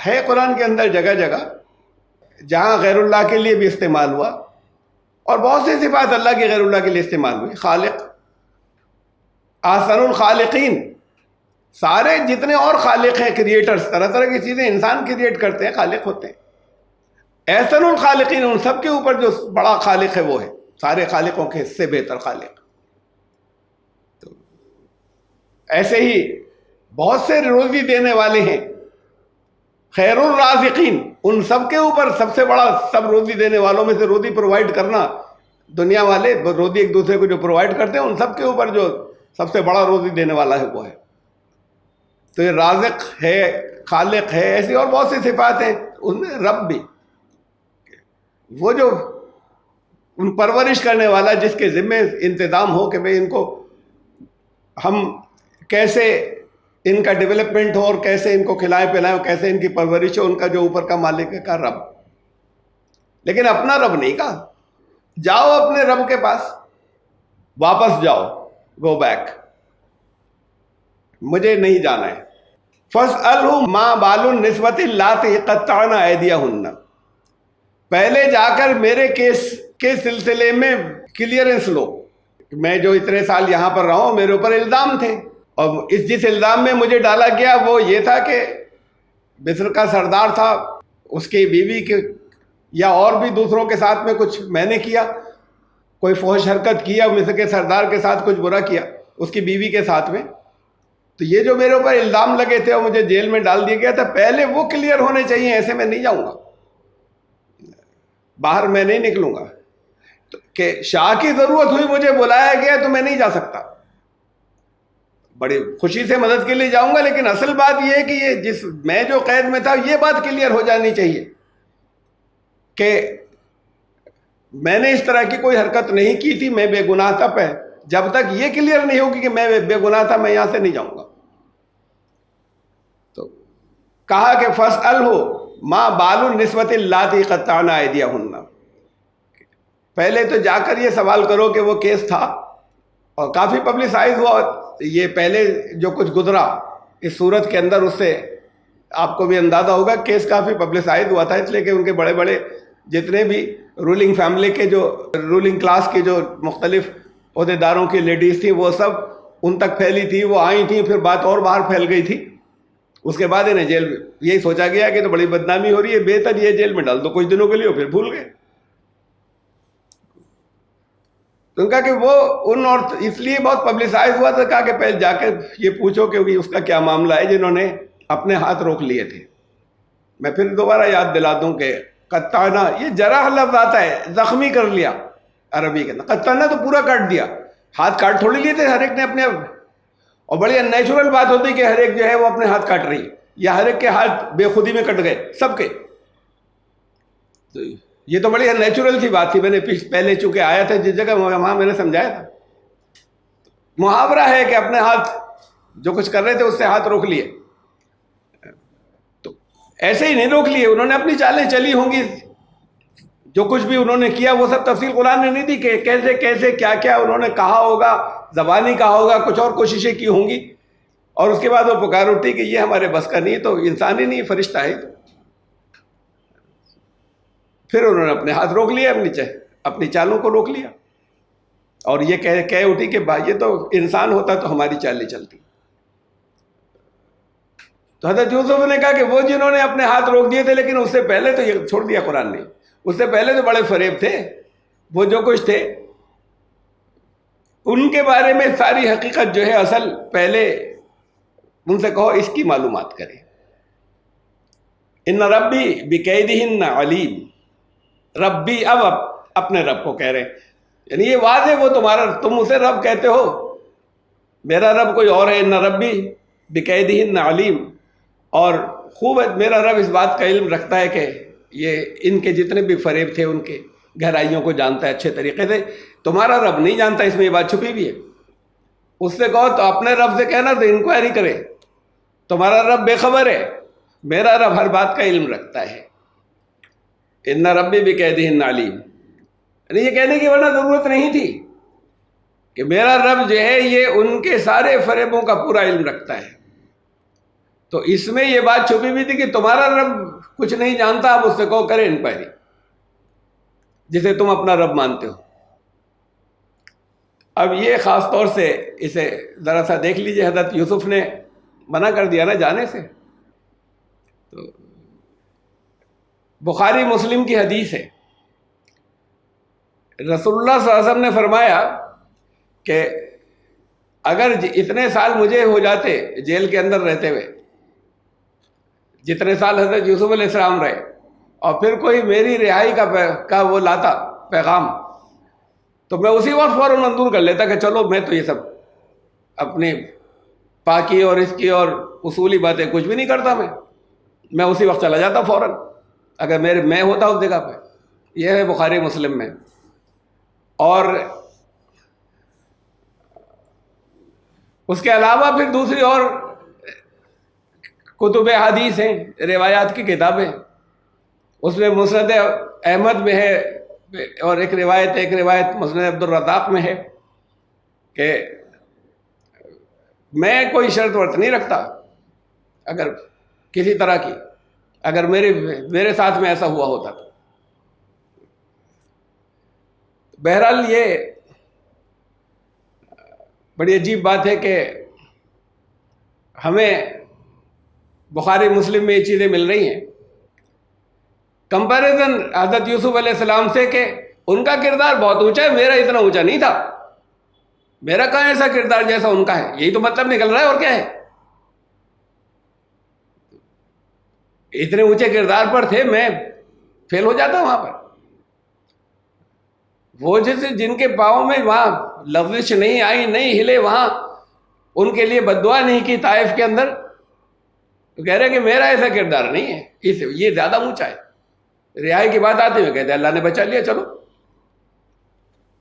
S1: ہے قرآن کے اندر جگہ جگہ، جہاں غیر اللہ کے لیے بھی استعمال ہوا، اور بہت سی صفات اللہ کی غیر اللہ کے لیے استعمال ہوئی. خالق، احسن الخالقین، سارے جتنے اور خالق ہیں، کریٹرز، طرح طرح کی چیزیں انسان کریٹ کرتے ہیں، خالق ہوتے ہیں. احسن الخالقین، ان سب کے اوپر جو بڑا خالق ہے وہ ہے، سارے خالقوں کے سے بہتر خالق. تو ایسے ہی بہت سے روزی دینے والے ہیں، خیر الرازقین، ان سب کے اوپر سب سے بڑا، سب روزی دینے والوں میں سے روزی پرووائڈ کرنا، دنیا والے روزی ایک دوسرے کو جو پرووائڈ کرتے ہیں، ان سب کے اوپر جو سب سے بڑا روزی دینے والا ہے وہ ہے. تو یہ رازق ہے، خالق ہے. ایسی اور بہت سی صفات ہیں. ان میں رب بھی، وہ جو ان پرورش کرنے والا، جس کے ذمے انتظام ہو کہ بھئی ان کو ہم کیسے ان کا ڈیولپمنٹ ہو اور کیسے ان کو کھلائیں پلائیں اور کیسے ان کی پرورش ہو، ان کا جو اوپر کا مالک ہے کا رب. لیکن اپنا رب نہیں کہا. جاؤ اپنے رب کے پاس، واپس جاؤ، گو بیک، مجھے نہیں جانا ہے. فَاسْأَلْهُ مَا بَالُ النِّسْوَةِ اللَّاتِي قَطَّعْنَ أَيْدِيَهُنَّ، پہلے جا کر میرے کیس کے سلسلے میں کلیئرنس لو. میں جو اتنے سال یہاں پر رہا ہوں، میرے اوپر الزام تھے، اور جس الزام میں مجھے ڈالا گیا وہ یہ تھا کہ مصر کا سردار تھا، اس کی بیوی کے یا اور بھی دوسروں کے ساتھ میں کچھ میں نے کیا، کوئی فحش حرکت کیا، مصر کے سردار کے ساتھ کچھ برا کیا اس کی بیوی کے ساتھ میں. تو یہ جو میرے اوپر الزام لگے تھے اور مجھے جیل میں ڈال دیا گیا تھا، پہلے وہ کلیئر ہونے چاہیے. ایسے میں نہیں جاؤں گا، باہر میں نہیں نکلوں گا. کہ شاہ کی ضرورت ہوئی، مجھے بلایا گیا تو میں نہیں جا سکتا، بڑی خوشی سے مدد کے لیے جاؤں گا. لیکن اصل بات یہ ہے کہ یہ جس میں جو قید میں تھا، یہ بات کلیئر ہو جانی چاہیے کہ میں نے اس طرح کی کوئی حرکت نہیں کی تھی، میں بے گناہ تھا. پہ جب تک یہ کلیئر نہیں ہوگی کہ میں بے گناہ تھا، میں یہاں سے نہیں جاؤں گا. تو کہا کہ فَاسْأَلْهُ مَا بَالُ النِّسْوَةِ اللَّاتِي قَطَّعْنَ أَيْدِيَهُنَّ، پہلے تو جا کر یہ سوال کرو کہ وہ کیس تھا اور کافی پبلسائز ہوا. یہ پہلے جو کچھ گزرا اس صورت کے اندر، اس سے آپ کو بھی اندازہ ہوگا، کیس کافی پبلسائز ہوا تھا، اس لیے کہ ان کے بڑے بڑے جتنے بھی رولنگ فیملی کے، جو رولنگ کلاس کے جو مختلف عہدیداروں کی لیڈیز تھیں، وہ سب ان تک پھیلی تھی، وہ آئی تھیں، پھر بات اور باہر پھیل گئی تھی. اس کے بعد انہیں جیل میں یہی سوچا گیا کہ تو بڑی بدنامی ہو رہی ہے، بہتر یہ جیل میں ڈال دو کچھ دنوں کے لیے، پھر بھول گئے. تو ان کا کہ وہ ان، اور اس لیے بہت پبلسائز ہوا تھا، کہا کہ پہلے جا کے یہ پوچھو کہ اس کا کیا معاملہ ہے جنہوں نے اپنے ہاتھ روک لیے تھے. میں پھر دوبارہ یاد دلا دوں کہ قطعنا، یہ جرح لفظ آتا ہے، زخمی کر لیا عربی کے اندر. قطعنا تو پورا کاٹ دیا، ہاتھ کاٹ تھوڑی لیے تھے ہر ایک نے اپنے. اور بڑی نیچرل بات ہوتی کہ ہر ایک جو ہے وہ اپنے ہاتھ کاٹ رہی، یا ہر ایک کے ہاتھ بے خودی میں کٹ گئے سب کے. تو یہ تو بڑی نیچرل سی بات تھی. میں نے پہلے چونکہ آیا تھا جس جگہ، وہاں میں نے سمجھایا تھا. محاورہ ہے کہ اپنے ہاتھ جو کچھ کر رہے تھے اس سے ہاتھ روک لیے. تو ایسے ہی نہیں روک لیے، انہوں نے اپنی چالیں چلی ہوں گی. جو کچھ بھی انہوں نے کیا وہ سب تفصیل قرآن نے نہیں دی کہ کیسے کیسے کیا کیا انہوں نے کہا ہوگا، زبانی کہا ہوگا، کچھ اور کوششیں کی ہوں گی. اور اس کے بعد وہ پکار اٹھی کہ یہ ہمارے بس کا نہیں، تو انسان ہی نہیں، فرشتہ ہے. پھر انہوں نے اپنے ہاتھ روک لیا، اپنی چالوں کو روک لیا، اور یہ کہہ اٹھی کہ یہ تو انسان ہوتا تو ہماری چالیں چلتی. تو حضرت یوسف نے کہا کہ وہ جنہوں نے اپنے ہاتھ روک دیے تھے، لیکن اس سے پہلے تو یہ چھوڑ دیا قرآن نے، اس سے پہلے تو بڑے فریب تھے، وہ جو کچھ تھے ان کے بارے میں ساری حقیقت جو ہے اصل پہلے ان سے کہو اس کی معلومات کریں. ان ربی بکیدہن علیم، ربی اب اپنے رب کو کہہ رہے ہیں، یعنی یہ واضح وہ تمہارا، تم اسے رب کہتے ہو، میرا رب کوئی اور ہے. ان ربی بکیدہن علیم، اور خوب میرا رب اس بات کا علم رکھتا ہے کہ یہ ان کے جتنے بھی فریب تھے ان کے گہرائیوں کو جانتا ہے اچھے طریقے سے. تمہارا رب نہیں جانتا، اس میں یہ بات چھپی بھی ہے. اس سے کہو تو اپنے رب سے کہنا تو انکوائری کرے. تمہارا رب بے خبر ہے، میرا رب ہر بات کا علم رکھتا ہے. ان ربی بکیدہن علیم، یعنی یہ کہنے کی ورنہ ضرورت نہیں تھی کہ میرا رب جو ہے یہ ان کے سارے فریبوں کا پورا علم رکھتا ہے. تو اس میں یہ بات چھپی بھی تھی کہ تمہارا رب کچھ نہیں جانتا، اب اس سے کہو کرے انکوائری. جسے تم اپنا رب مانتے ہو. اب یہ خاص طور سے اسے ذرا سا دیکھ لیجئے، حضرت یوسف نے منع کر دیا نا جانے سے. تو بخاری مسلم کی حدیث ہے، رسول اللہ صلی اللہ علیہ وسلم نے فرمایا کہ اگر اتنے سال مجھے ہو جاتے جیل کے اندر رہتے ہوئے، جتنے سال حضرت یوسف علیہ السلام رہے، اور پھر کوئی میری رہائی کا وہ لاتا پیغام، تو میں اسی وقت فوراً منظور کر لیتا کہ چلو میں تو یہ سب اپنی پاکی اور اس کی اور اصولی باتیں کچھ بھی نہیں کرتا، میں اسی وقت چلا جاتا فوراً اگر میں ہوتا اس جگہ پہ. یہ ہے بخاری مسلم میں. اور اس کے علاوہ پھر دوسری اور کتب حدیث ہیں، روایات کی کتابیں، اس میں مسند احمد میں ہے، اور ایک روایت مسند عبد الرزاق میں ہے کہ میں کوئی شرط ورط نہیں رکھتا اگر کسی طرح کی، اگر میرے ساتھ میں ایسا ہوا ہوتا تو. بہرحال یہ بڑی عجیب بات ہے کہ ہمیں بخاری مسلم میں یہ چیزیں مل رہی ہیں. کمپیریزن حضرت یوسف علیہ السلام سے کہ ان کا کردار بہت اونچا ہے، میرا اتنا اونچا نہیں تھا، میرا کہاں ایسا کردار جیسا ان کا ہے. یہی تو مطلب نکل رہا ہے، اور کیا ہے. اتنے اونچے کردار پر تھے، میں فیل ہو جاتا وہاں پر. وہ جن کے پاؤں میں وہاں لفظ نہیں آئی، نہیں ہلے، وہاں ان کے لیے بد دعا نہیں کی طائف کے اندر، تو کہہ رہے کہ میرا ایسا کردار نہیں ہے، یہ زیادہ اونچا ہے. رہائی کی بات آتی ہے کہتے ہیں اللہ نے بچا لیا چلو،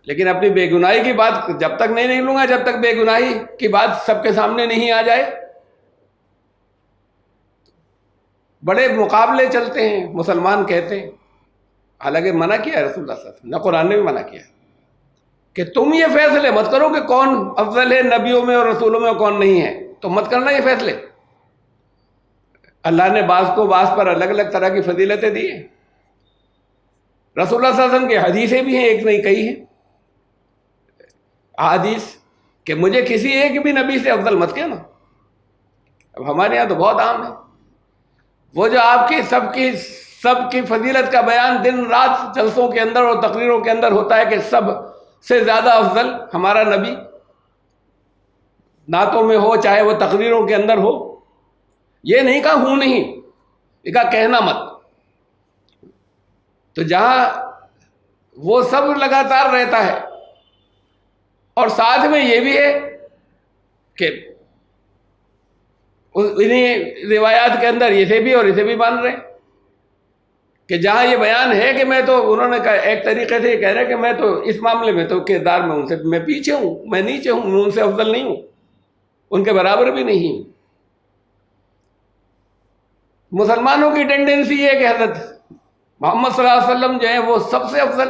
S1: لیکن اپنی بے گناہی کی بات جب تک نہیں نکلوں گا، جب تک بے گناہی کی بات سب کے سامنے نہیں آ جائے. بڑے مقابلے چلتے ہیں مسلمان کہتے ہیں، حالانکہ منع کیا ہے رسول اللہ صلی اللہ علیہ وسلم نے، قرآن نے بھی منع کیا کہ تم یہ فیصلے مت کرو کہ کون افضل ہے نبیوں میں اور رسولوں میں اور کون نہیں ہے، تو مت کرنا یہ فیصلے. اللہ نے بعض کو بعض پر الگ الگ طرح کی فضیلتیں دی ہیں. رسول اللہ صلی اللہ علیہ وسلم کی حدیثیں بھی ہیں، ایک نہیں کئی ہیں حدیث کہ مجھے کسی ایک بھی نبی سے افضل مت کہنا. اب ہمارے یہاں تو بہت عام ہے، وہ جو آپ کی سب کی فضیلت کا بیان دن رات جلسوں کے اندر اور تقریروں کے اندر ہوتا ہے کہ سب سے زیادہ افضل ہمارا نبی، نعتوں میں ہو چاہے وہ تقریروں کے اندر ہو. یہ نہیں کہا ہوں نہیں، یہ کہا کہنا مت. تو جہاں وہ سب لگاتار رہتا ہے، اور ساتھ میں یہ بھی ہے کہ انہیں روایات کے اندر اسے بھی اور اسے بھی مان رہے ہیں کہ جہاں یہ بیان ہے کہ میں تو، انہوں نے کہا ایک طریقے سے یہ کہہ رہے کہ میں تو اس معاملے میں تو کردار میں ان سے میں پیچھے ہوں، میں نیچے ہوں، میں ان سے افضل نہیں ہوں، ان کے برابر بھی نہیں ہوں. مسلمانوں کی ٹینڈنسی یہ ہے کہ حضرت محمد صلی اللہ علیہ وسلم جو ہیں وہ سب سے افضل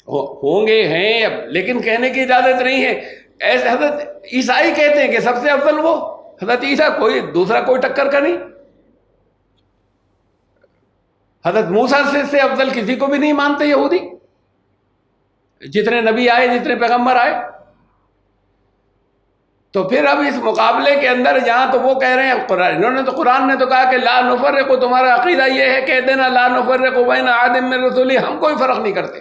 S1: ہوں گے ہیں، لیکن کہنے کی اجازت نہیں ہے. ایسے حضرت عیسائی کہتے ہیں کہ سب سے افضل وہ حضرت عیسیٰ، کوئی دوسرا کوئی ٹکر کا نہیں. حضرت موسیٰ سے افضل کسی کو بھی نہیں مانتے یہودی، جتنے نبی آئے، جتنے پیغمبر آئے. تو پھر اب اس مقابلے کے اندر یہاں تو وہ کہہ رہے ہیں، قرآن نے تو کہا کہ لا نفرق، تمہارا عقیدہ یہ ہے کہہ دینا لا نفرق بین احد من رسلی، ہم کوئی فرق نہیں کرتے.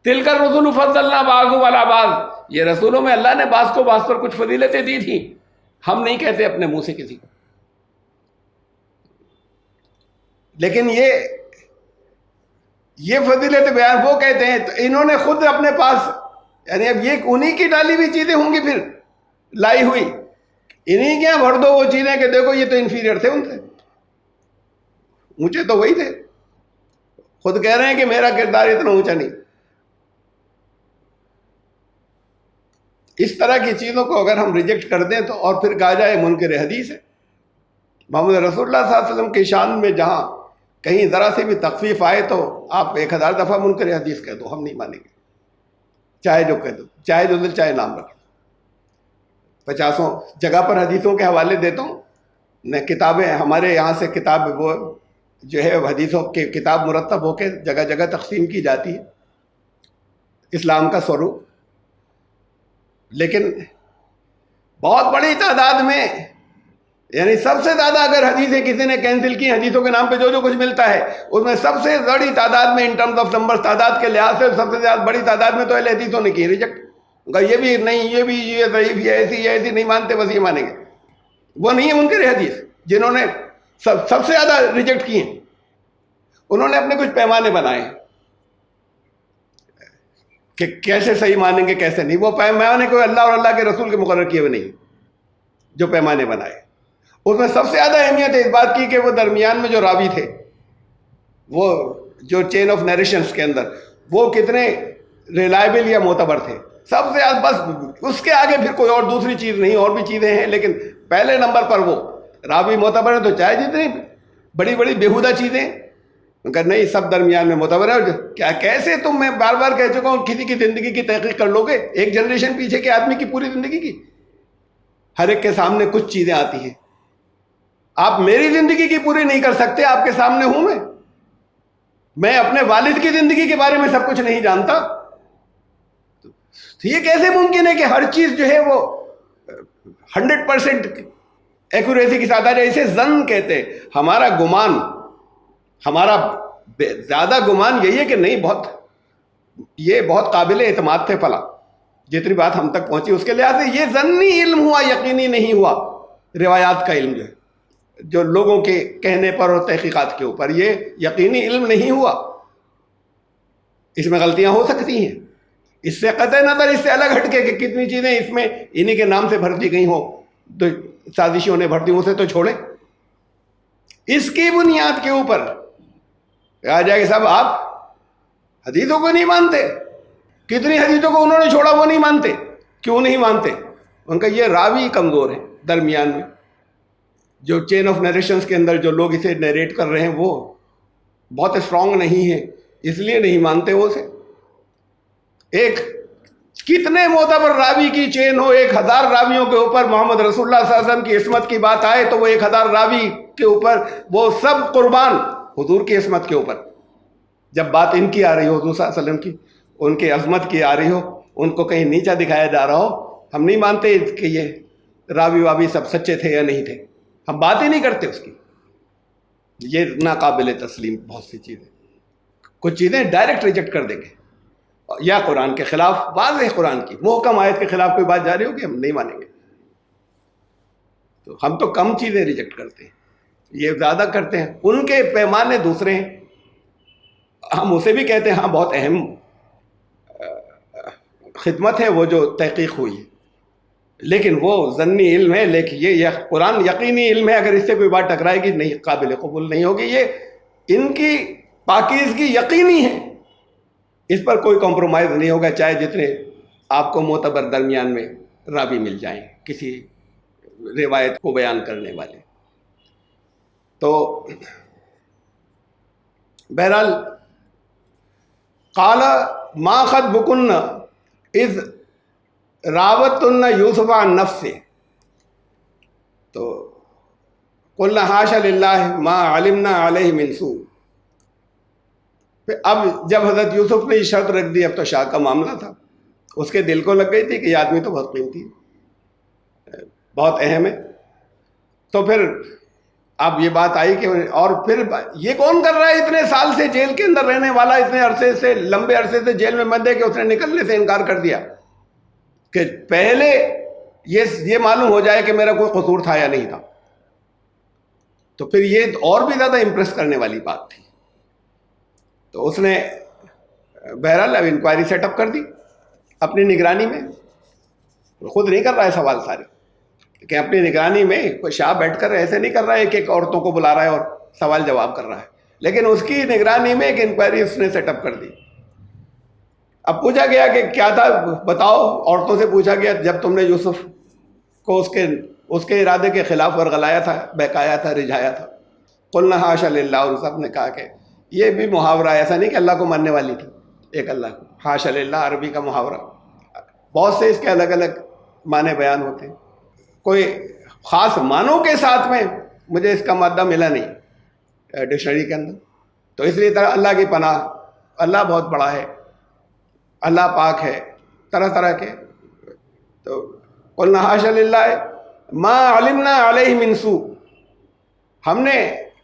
S1: تلک الرسل فضلنا بعضهم علی بعض، یہ رسولوں میں اللہ نے بعض کو بعض پر کچھ فضیلتیں دی تھیں، ہم نہیں کہتے اپنے منہ سے کسی کو. لیکن یہ فضیلت بیان وہ کہتے ہیں، تو انہوں نے خود اپنے پاس، یعنی اب یہ انہی کی ڈالی ہوئی چیزیں ہوں گی، پھر لائی ہوئی انہی کیا بھر دو وہ چیزیں کہ دیکھو یہ تو انفیریئر تھے ان سے، اونچے تو وہی تھے. خود کہہ رہے ہیں کہ میرا کردار اتنا اونچا نہیں. اس طرح کی چیزوں کو اگر ہم ریجیکٹ کر دیں تو، اور پھر کہا جائے منکر حدیث ہے. محمد رسول اللہ صلی اللہ علیہ وسلم کی شان میں جہاں کہیں ذرا سے بھی تخفیف آئے تو آپ 1000 دفعہ منکر حدیث کہہ دو، ہم نہیں مانیں گے. چاہے جو کہہ دو، چاہے جو دل چاہے نام رکھ. 50 جگہ پر حدیثوں کے حوالے دیتا ہوں. کتابیں ہمارے یہاں سے کتاب وہ جو ہے حدیثوں کی کتاب مرتب ہو کے جگہ جگہ تقسیم کی جاتی ہے اسلام کا سوروپ، لیکن بہت بڑی تعداد میں، یعنی سب سے زیادہ اگر حدیثیں کسی نے کینسل کی حدیثوں کے نام پہ جو کچھ ملتا ہے اس میں سب سے بڑی تعداد میں ان ٹرمز آف نمبر، تعداد کے لحاظ سے سب سے زیادہ بڑی تعداد میں تو اہل حدیثوں نے کی ریجیکٹ. یہ بھی نہیں، یہ بھی یہ ضعیف، یہ ایسی نہیں مانتے، بس یہ مانیں گے. وہ نہیں ہے منکر حدیث جنہوں نے سب سے زیادہ ریجیکٹ کیے ہیں. انہوں نے اپنے کچھ پیمانے بنائے کہ کیسے صحیح مانیں گے کیسے نہیں. وہ پیمانے کوئی اللہ اور اللہ کے رسول کے مقرر کیے ہوئے نہیں. جو پیمانے بنائے اس میں سب سے زیادہ اہمیت اس بات کی کہ وہ درمیان میں جو راوی تھے، وہ جو چین آف نیریشنز کے اندر وہ کتنے ریلائبل یا معتبر تھے. سب سے زیادہ، بس اس کے آگے پھر کوئی اور دوسری چیز نہیں، اور بھی چیزیں ہیں، لیکن پہلے نمبر پر وہ راوی معتبر ہے. تو چاہے جتنی بڑی بڑی بیہودہ چیزیں کہ نہیں، سب درمیان میں معتبر ہے. کیا کیسے تم، میں بار بار کہہ چکا ہوں، کسی کی زندگی کی تحقیق کر لو گے، ایک جنریشن پیچھے کے آدمی کی پوری زندگی کی، ہر ایک کے سامنے کچھ چیزیں آتی ہیں. آپ میری زندگی کی پوری نہیں کر سکتے، آپ کے سامنے ہوں میں اپنے والد کی زندگی کے بارے میں سب کچھ نہیں جانتا. تو یہ کیسے ممکن ہے کہ ہر چیز جو ہے وہ 100% ایکوریسی کے ساتھ آ جائے؟ اسے ظن کہتے ہیں. ہمارا گمان، ہمارا زیادہ گمان یہی ہے کہ نہیں، یہ بہت قابل اعتماد تھے فلاں، جتنی بات ہم تک پہنچی اس کے لحاظ سے یہ ظنی علم ہوا، یقینی نہیں ہوا. روایات کا علم جو لوگوں کے کہنے پر اور تحقیقات کے اوپر، یہ یقینی علم نہیں ہوا. اس میں غلطیاں ہو سکتی ہیں، اس سے قطع نظر، اس سے الگ ہٹ کے کہ کتنی چیزیں اس میں انہی کے نام سے بھر دی گئی ہوں، تو سازشوں نے بھر دی، اسے تو چھوڑیں. اس کی بنیاد کے اوپر کہا جائے کہ صاحب آپ حدیثوں کو نہیں مانتے. کتنی حدیثوں کو انہوں نے چھوڑا، وہ نہیں مانتے. کیوں نہیں مانتے؟ ان کا یہ راوی کمزور ہے. درمیان میں جو چین آف نیریشنز کے اندر جو لوگ اسے نیریٹ کر رہے ہیں وہ بہت اسٹرانگ نہیں ہے، اس لیے نہیں مانتے وہ اسے. ایک کتنے معتبر راوی کی چین ہو، 1000 راویوں کے اوپر محمد رسول اللہ صلی اللہ علیہ وسلم کی عصمت کی بات آئے تو وہ 1000 راوی کے اوپر وہ سب قربان حضور کی عصمت کے اوپر. جب بات ان کی آ رہی ہو، حضور صلی اللہ علیہ وسلم کی، ان کی عظمت کی آ رہی ہو، ان کو کہیں نیچا دکھایا جا رہا ہو، ہم نہیں مانتے کہ یہ راوی سب سچے تھے یا نہیں تھے. ہم بات ہی نہیں کرتے اس کی. یہ ناقابل تسلیم بہت سی چیزیں، کچھ چیزیں ڈائریکٹ ریجیکٹ کر دیں گے، یا قرآن کے خلاف، واضح قرآن کی محکم آیت کے خلاف کوئی بات جاری ہوگی، ہم نہیں مانیں گے. تو ہم تو کم چیزیں ریجیکٹ کرتے ہیں، یہ زیادہ کرتے ہیں. ان کے پیمانے دوسرے ہیں. ہم اسے بھی کہتے ہیں ہاں بہت اہم خدمت ہے وہ جو تحقیق ہوئی ہے، لیکن وہ ضمنی علم ہے. لیکن یہ قرآن یقینی علم ہے، اگر اس سے کوئی بات ٹکرائے گی نہیں، قابل قبول نہیں ہوگی. یہ ان کی پاکیزگی یقینی ہے، اس پر کوئی کمپرومائز نہیں ہوگا، چاہے جتنے آپ کو معتبر درمیان میں راوی مل جائیں کسی روایت کو بیان کرنے والے. تو بہرحال قال ما خطبکن اذ راوتن یوسف عن نفسہ، تو قلنا حاشا للہ ما علمنا علیہ من سوء. اب جب حضرت یوسف نے یہ شرط رکھ دی، اب تو شاہ کا معاملہ تھا. اس کے دل کو لگ گئی تھی کہ یہ آدمی تو بہت قیمتی ہے، بہت اہم ہے. تو پھر اب یہ بات آئی کہ اور پھر یہ کون کر رہا ہے اتنے سال سے جیل کے اندر رہنے والا، اتنے عرصے سے، لمبے عرصے سے جیل میں بند ہے، کہ اس نے نکلنے سے انکار کر دیا کہ پہلے یہ معلوم ہو جائے کہ میرا کوئی قصور تھا یا نہیں تھا. تو پھر یہ اور بھی زیادہ امپریس کرنے والی بات تھی. تو اس نے بہرحال اب انکوائری سیٹ اپ کر دی اپنی نگرانی میں. خود نہیں کر رہا ہے سوال سارے، کہ اپنی نگرانی میں کوئی شاہ بیٹھ کر ایسے نہیں کر رہا ہے کہ ایک عورتوں کو بلا رہا ہے اور سوال جواب کر رہا ہے، لیکن اس کی نگرانی میں ایک انکوائری اس نے سیٹ اپ کر دی. اب پوچھا گیا کہ کیا تھا بتاؤ. عورتوں سے پوچھا گیا جب تم نے یوسف کو اس کے ارادے کے خلاف ورغلایا تھا، بہکایا تھا، رجھایا تھا. قلنا حاشا للہ، اور سب نے کہا کہ یہ بھی محاورہ ایسا نہیں کہ اللہ کو ماننے والی تھی، ایک اللہ کو. حاشا للہ عربی کا محاورہ، بہت سے اس کے الگ الگ معنی بیان ہوتے ہیں. کوئی خاص معنوں کے ساتھ میں مجھے اس کا مادہ ملا نہیں. ڈکشنری کے اندر. تو اس لیے طرح اللہ کی پناہ، اللہ بہت بڑا ہے، اللہ پاک ہے طرح طرح کے. تو قلنا حاش للہ ما علمنا علیہ من سوء، ہم نے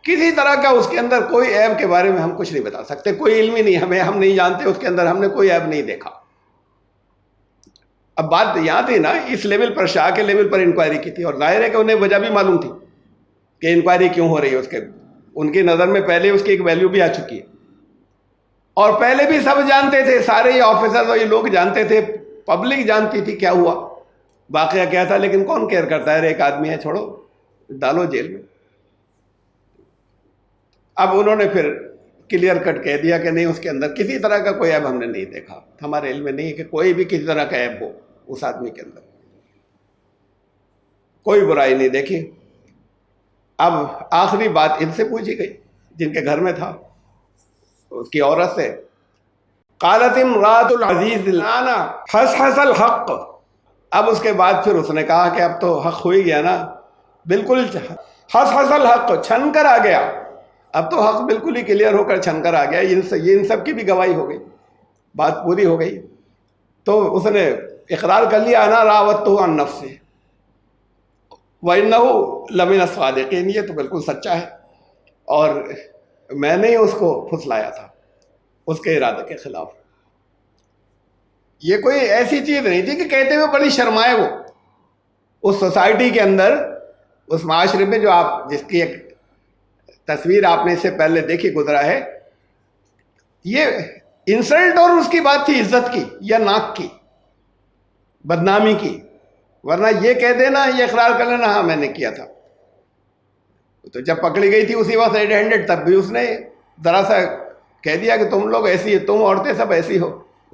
S1: کسی طرح کا اس کے اندر کوئی عیب کے بارے میں ہم کچھ نہیں بتا سکتے، کوئی علم ہی نہیں ہمیں، ہم نہیں جانتے اس کے اندر ہم نے کوئی عیب نہیں دیکھا. اب بات یہاں تھی نا، اس لیول پر، شاہ کے لیول پر انکوائری کی تھی، اور ظاہر ہے کہ انہیں وجہ بھی معلوم تھی کہ انکوائری کیوں ہو رہی ہے. اس کے ان کی نظر میں پہلے اس کی ایک ویلیو بھی آ چکی ہے، اور پہلے بھی سب جانتے تھے، سارے یہ آفیسر اور یہ لوگ جانتے تھے، پبلک جانتی تھی کیا ہوا، واقعہ کیا تھا، لیکن کون کیئر کرتا ہے، ایک آدمی ہے چھوڑو ڈالو جیل میں. اب انہوں نے پھر کلیئر کٹ کہہ دیا کہ نہیں، اس کے اندر کسی طرح کا کوئی عیب ہم نے نہیں دیکھا، ہمارے علم میں نہیں ہے کہ کوئی بھی کسی طرح کا عیب ہو اس آدمی کے اندر، کوئی برائی نہیں دیکھی. اب آخری بات ان سے پوچھی گئی جن کے گھر میں تھا، اس کی عورت سے. قالت امرات العزیز الآن حصحص الحق، اب اس کے بعد پھر اس نے کہا کہ اب تو حق ہو ہی گیا نا، بالکل حصحص الحق، چھن کر آ گیا، اب تو حق بالکل ہی کلیئر ہو کر چھن کر آ گیا. یہ ان سب کی بھی گواہی ہو گئی، بات پوری ہو گئی. تو اس نے اقرار کر لیا، انا راودتہ عن نفسہ وَإِنَّهُ لَمِنَ الصَّادِقِينَ، یہ تو بالکل سچا ہے، اور میں نے اس کو پھسلایا تھا اس کے ارادے کے خلاف. یہ کوئی ایسی چیز نہیں تھی کہ کہتے ہوئے بڑی شرمائے وہ. اس سوسائٹی کے اندر، اس معاشرے میں جو آپ، جس کی ایک تصویر آپ نے اس سے پہلے دیکھی گزرا ہے، یہ انسلٹ اور اس کی بات تھی عزت کی یا ناک کی، بدنامی کی. ورنہ یہ کہہ دینا، یہ اقرار کر لینا ہاں میں نے کیا تھا. تو جب پکڑی گئی تھی اسی وقت ریڈ ہینڈڈ، تب بھی اس نے ذرا سا کہہ دیا کہ تم لوگ ایسی، تم عورتیں سب ایسی ہو،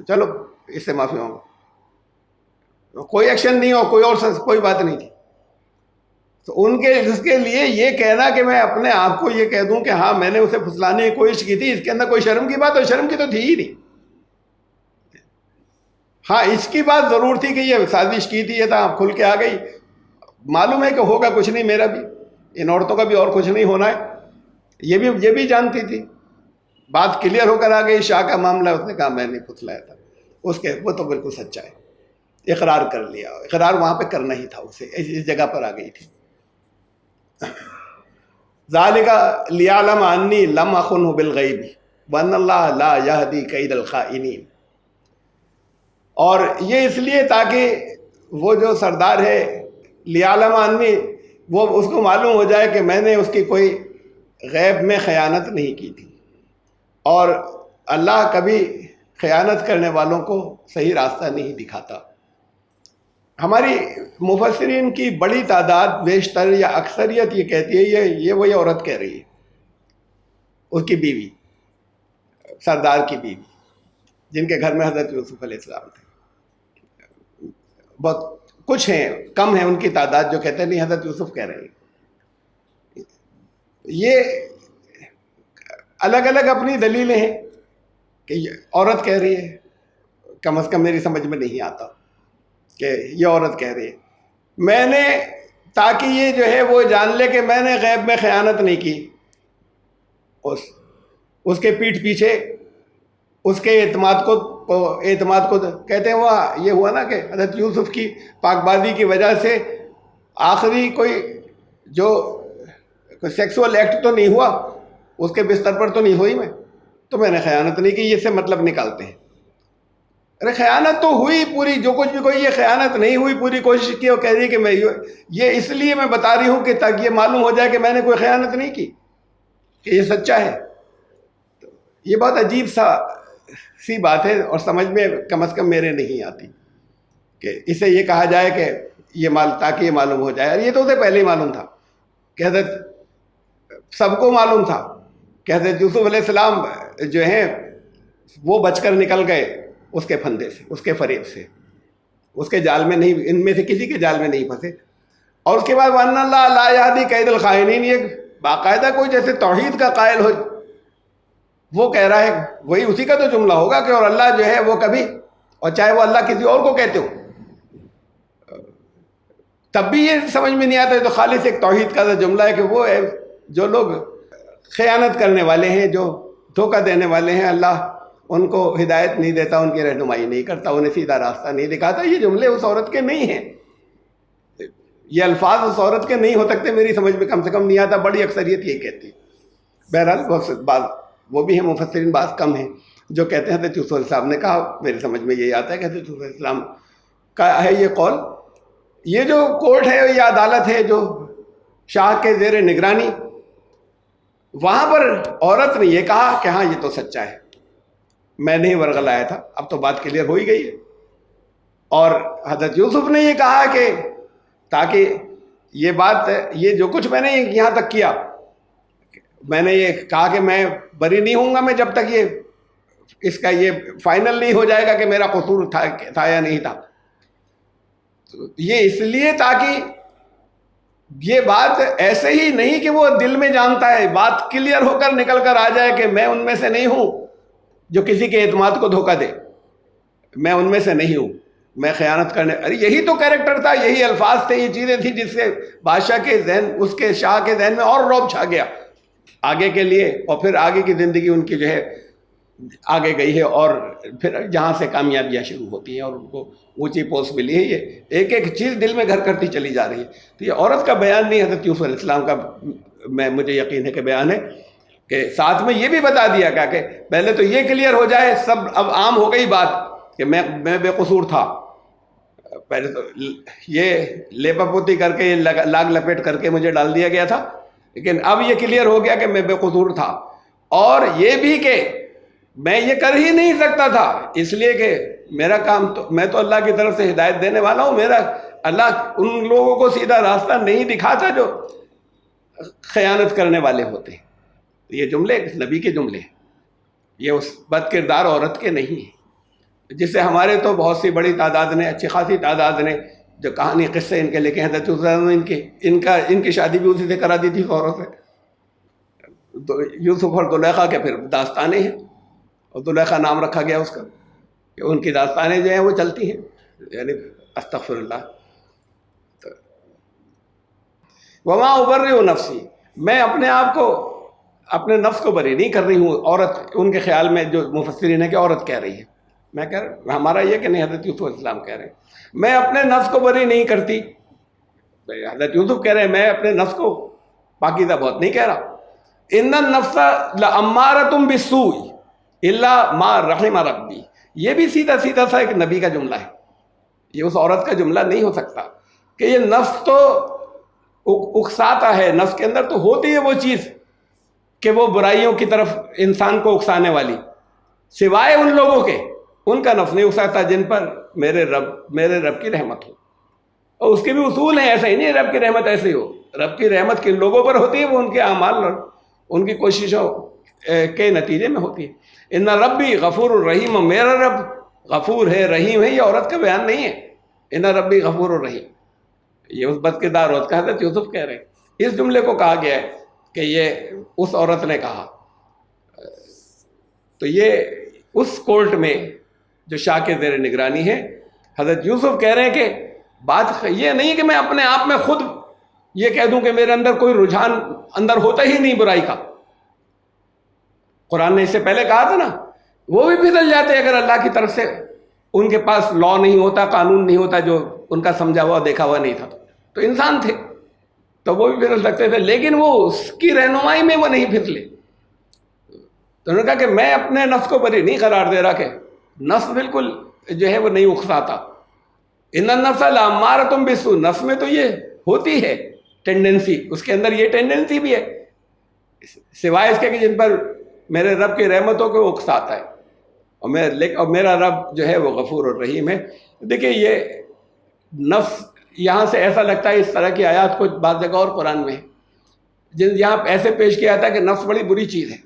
S1: چلو اس سے معافی ہوں گا. کوئی ایکشن نہیں ہو، کوئی اور کوئی بات نہیں تھی. تو اس کے لیے یہ کہنا کہ میں اپنے آپ کو یہ کہہ دوں کہ ہاں میں نے اسے پھسلانے کی کوشش کی تھی، اس کے اندر کوئی شرم کی بات، اور شرم کی تو تھی ہی نہیں. ہاں اس کی بات ضرور تھی کہ یہ سازش کی تھی، یہ تھا، کھل کے آ گئی. معلوم ہے کہ ہوگا کچھ نہیں، میرا بھی، ان عورتوں کا بھی اور کچھ نہیں ہونا ہے، یہ بھی جانتی تھی. بات کلیئر ہو کر آ گئی، شاہ کا معاملہ، اس نے کہا میں نے پھسلایا تھا. وہ تو بالکل سچا ہے، اقرار کر لیا. اقرار وہاں پہ کرنا ہی تھا اسے، اس جگہ پر آ گئی تھی. ذالک لیعلم انی لم اخنہ بالغیب وان اللہ لا یہدی کید الخائنین. اور یہ اس لیے تاکہ وہ جو سردار ہے، لیعلم انی، وہ اس کو معلوم ہو جائے کہ میں نے اس کی کوئی غیب میں خیانت نہیں کی تھی، اور اللہ کبھی خیانت کرنے والوں کو صحیح راستہ نہیں دکھاتا. ہماری مفسرین کی بڑی تعداد، بیشتر یا اکثریت یہ کہتی ہے، یہ وہی عورت کہہ رہی ہے، اس کی بیوی، سردار کی بیوی، جن کے گھر میں حضرت یوسف علیہ السلام تھے. بہت کچھ ہیں، کم ہیں ان کی تعداد جو کہتے ہیں نہیں حضرت یوسف کہہ رہے ہیں. یہ الگ الگ اپنی دلیلیں ہیں کہ یہ عورت کہہ رہی ہے، کم از کم میری سمجھ میں نہیں آتا کہ یہ عورت کہہ رہی ہے. میں نے، تاکہ یہ جو ہے وہ جان لے کہ میں نے غیب میں خیانت نہیں کی، اس کے پیٹھ پیچھے اس کے اعتماد کو کہتے ہیں. وہ یہ ہوا نا کہ حضرت یوسف کی پاک بازی کی وجہ سے آخری کوئی سیکسول ایکٹ تو نہیں ہوا، اس کے بستر پر تو نہیں ہوئی میں، تو میں نے خیانت نہیں کی. یہ سے مطلب نکالتے ہیں. ارے خیانت تو ہوئی پوری، جو کچھ بھی کوئی، یہ خیانت نہیں ہوئی، پوری کوشش کی. اور کہہ رہی ہے کہ میں یہ اس لیے میں بتا رہی ہوں کہ تاکہ یہ معلوم ہو جائے کہ میں نے کوئی خیانت نہیں کی، کہ یہ سچا ہے. یہ بہت عجیب سی بات ہے، اور سمجھ میں کم از کم میرے نہیں آتی کہ اسے یہ کہا جائے کہ تاکہ یہ معلوم ہو جائے. اور یہ تو اسے پہلے ہی معلوم تھا کہ حضرت، سب کو معلوم تھا کہ حضرت یوسف علیہ السلام جو ہیں وہ بچ کر نکل گئے اس کے پھندے سے، اس کے فریب سے، اس کے جال میں نہیں، ان میں سے کسی کے جال میں نہیں پھنسے. اور اس کے بعد وَأَنَّ اللَّهَ لَا يَهْدِي كَيْدَ الْخَائِنِينَ، یہ باقاعدہ کوئی جیسے توحید کا قائل ہو وہ کہہ رہا ہے، وہی اسی کا تو جملہ ہوگا کہ اور اللہ جو ہے وہ کبھی، اور چاہے وہ اللہ کسی اور کو کہتے ہو تب بھی یہ سمجھ میں نہیں آتا. تو خالص ایک توحید کا جملہ ہے کہ وہ ہے جو لوگ خیانت کرنے والے ہیں، جو دھوکہ دینے والے ہیں، اللہ ان کو ہدایت نہیں دیتا، ان کی رہنمائی نہیں کرتا، انہیں سیدھا راستہ نہیں دکھاتا. یہ جملے اس عورت کے نہیں ہیں، یہ الفاظ اس عورت کے نہیں ہو سکتے، میری سمجھ میں کم سے کم نہیں آتا. بڑی اکثریت یہ کہتی ہے. بہرحال بعض وہ بھی ہیں مفسرین، بعض کم ہیں جو کہتے ہیں حضرت یوسف علیہ السلام نے کہا. میری سمجھ میں یہی آتا ہے کہ حضرت یوسف علیہ السلام کا ہے یہ قول. یہ جو کورٹ ہے، یہ عدالت ہے جو شاہ کے زیر نگرانی، وہاں پر عورت نے یہ کہا کہ ہاں یہ تو سچا ہے، میں نہیں ورغلایا تھا. اب تو بات کلیئر ہو ہی گئی ہے. اور حضرت یوسف نے یہ کہا کہ تاکہ یہ بات، یہ جو کچھ میں نے یہاں تک کیا، میں نے یہ کہا کہ میں بری نہیں ہوں گا میں جب تک یہ اس کا یہ فائنل نہیں ہو جائے گا کہ میرا قصور تھا یا نہیں تھا. یہ اس لیے تاکہ یہ بات ایسے ہی نہیں کہ وہ دل میں جانتا ہے، بات کلیئر ہو کر نکل کر آ جائے کہ میں ان میں سے نہیں ہوں جو کسی کے اعتماد کو دھوکہ دے، میں ان میں سے نہیں ہوں، میں خیانت کرنے. ارے یہی تو کیریکٹر تھا، یہی الفاظ تھے، یہ چیزیں تھیں جس سے بادشاہ کے ذہن، اس کے شاہ کے ذہن میں اور رعب چھا گیا آگے کے لیے. اور پھر آگے کی زندگی ان کی جو ہے آگے گئی ہے، اور پھر جہاں سے کامیابیاں شروع ہوتی ہیں اور ان کو اونچی پوسٹ ملی ہے. یہ ایک ایک چیز دل میں گھر کرتی چلی جا رہی ہے. تو یہ عورت کا بیان نہیں، حضرت یوسف علیہ السلام کا مجھے یقین ہے کہ بیان ہے، کہ ساتھ میں یہ بھی بتا دیا کہ پہلے تو یہ کلیئر ہو جائے، سب اب عام ہو گئی بات کہ میں بے قصور تھا. پہلے تو یہ لیپا پوتی کر کے، لاگ لپیٹ کر کے مجھے ڈال دیا گیا تھا، لیکن اب یہ کلیئر ہو گیا کہ میں بے قصور تھا. اور یہ بھی کہ میں یہ کر ہی نہیں سکتا تھا، اس لیے کہ میرا کام تو، میں تو اللہ کی طرف سے ہدایت دینے والا ہوں، میرا اللہ ان لوگوں کو سیدھا راستہ نہیں دکھاتا جو خیانت کرنے والے ہوتے ہیں. یہ جملے نبی کے جملے ہیں، یہ اس بد کردار عورت کے نہیں ہیں، جس سے ہمارے تو بہت سی بڑی تعداد نے، اچھی خاصی تعداد نے جو کہانی قصے ان کے لکھے ہیں. حضرت یوسف ان کی شادی بھی اسی سے کرا دی تھی فوراً سے. یوسف اور زلیخا کے پھر داستانیں ہیں، اور زلیخا نام رکھا گیا اس کا، کہ ان کی داستانیں جو ہیں وہ چلتی ہیں. یعنی استغفر اللہ. وما ابرئ نفسی، میں اپنے آپ کو، اپنے نفس کو بری نہیں کر رہی ہوں. عورت ان کے خیال میں جو مفسرین ہے کہ عورت کہہ رہی ہے، میں کہہ رہا، ہمارا یہ کہ نہیں، حضرت یوسف علیہ السلام کہہ رہے ہیں میں اپنے نفس کو بری نہیں کرتی. حضرت یوسف کہہ رہے ہیں میں اپنے نفس کو پاکیزہ بہت نہیں کہہ رہا. ان النفس لامارۃ بالسوء الا ما رحم ربی. یہ بھی سیدھا سیدھا سا ایک نبی کا جملہ ہے، یہ اس عورت کا جملہ نہیں ہو سکتا کہ یہ نفس تو اکساتا ہے، نفس کے اندر تو ہوتی ہے وہ چیز کہ وہ برائیوں کی طرف انسان کو اکسانے والی، سوائے ان لوگوں کے، ان کا نفس نہیں اکساتا جن پر میرے رب کی رحمت ہو. اور اس کے بھی اصول ہیں، ایسا ہی نہیں رب کی رحمت ایسے ہی ہو. رب کی رحمت کن لوگوں پر ہوتی ہے؟ وہ ان کے اعمال اور ان کی کوششوں کے نتیجے میں ہوتی ہے. ان ربی غفور الرحیم، میرا رب غفور ہے، رحیم ہے. یہ عورت کا بیان نہیں ہے. ان ربی غفور الرحیم، یہ اس بد کردار عورت کا حضرت یوسف کہہ رہے ہیں. اس جملے کو کہا گیا ہے کہ یہ اس عورت نے کہا. تو یہ اس کورٹ میں جو شاہ کے زیر نگرانی ہے، حضرت یوسف کہہ رہے ہیں کہ بات یہ نہیں کہ میں اپنے آپ میں خود یہ کہہ دوں کہ میرے اندر کوئی رجحان اندر ہوتا ہی نہیں برائی کا. قرآن نے اس سے پہلے کہا تھا نا، وہ بھی پھسل جاتے اگر اللہ کی طرف سے ان کے پاس لا نہیں ہوتا، قانون نہیں ہوتا جو ان کا سمجھا ہوا دیکھا ہوا نہیں تھا، تو انسان تھے تو وہ بھی پھسل سکتے تھے، لیکن وہ اس کی رہنمائی میں وہ نہیں پھسلے. تو انہوں نے کہا کہ میں اپنے نفس کو بری نہیں قرار دے رہا، کہ نفس بالکل جو ہے وہ نہیں اکساتا. ان النفس لامارۃ بالسوء، نفس میں تو یہ ہوتی ہے ٹینڈنسی، اس کے اندر یہ ٹینڈنسی بھی ہے، سوائے اس کے کہ جن پر میرے رب کی رحمت ہو کہ وہ اکساتا ہے. اور میرا رب جو ہے وہ غفور الرحیم ہے. دیکھیں یہ نفس، یہاں سے ایسا لگتا ہے اس طرح کی آیات کو بعض جگہ اور قرآن میں یہاں ایسے پیش کیا جاتا ہے کہ نفس بڑی بری چیز ہے،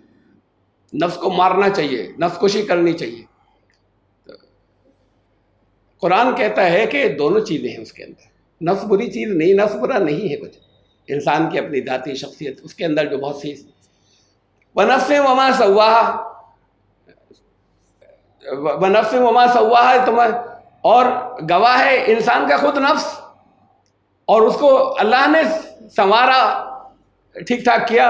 S1: نفس کو مارنا چاہیے، نفس کشی کرنی چاہیے. قرآن کہتا ہے کہ دونوں چیزیں ہیں اس کے اندر. نفس بری چیز نہیں، نفس برا نہیں ہے کچھ. انسان کی اپنی ذاتی شخصیت، اس کے اندر جو بہت سی وَنَفْسٍ وَمَا سَوَّاهَا، وَنَفْسٍ وَمَا سَوَّاهَا، اور گواہ ہے انسان کا خود نفس، اور اس کو اللہ نے سنوارا، ٹھیک ٹھاک کیا.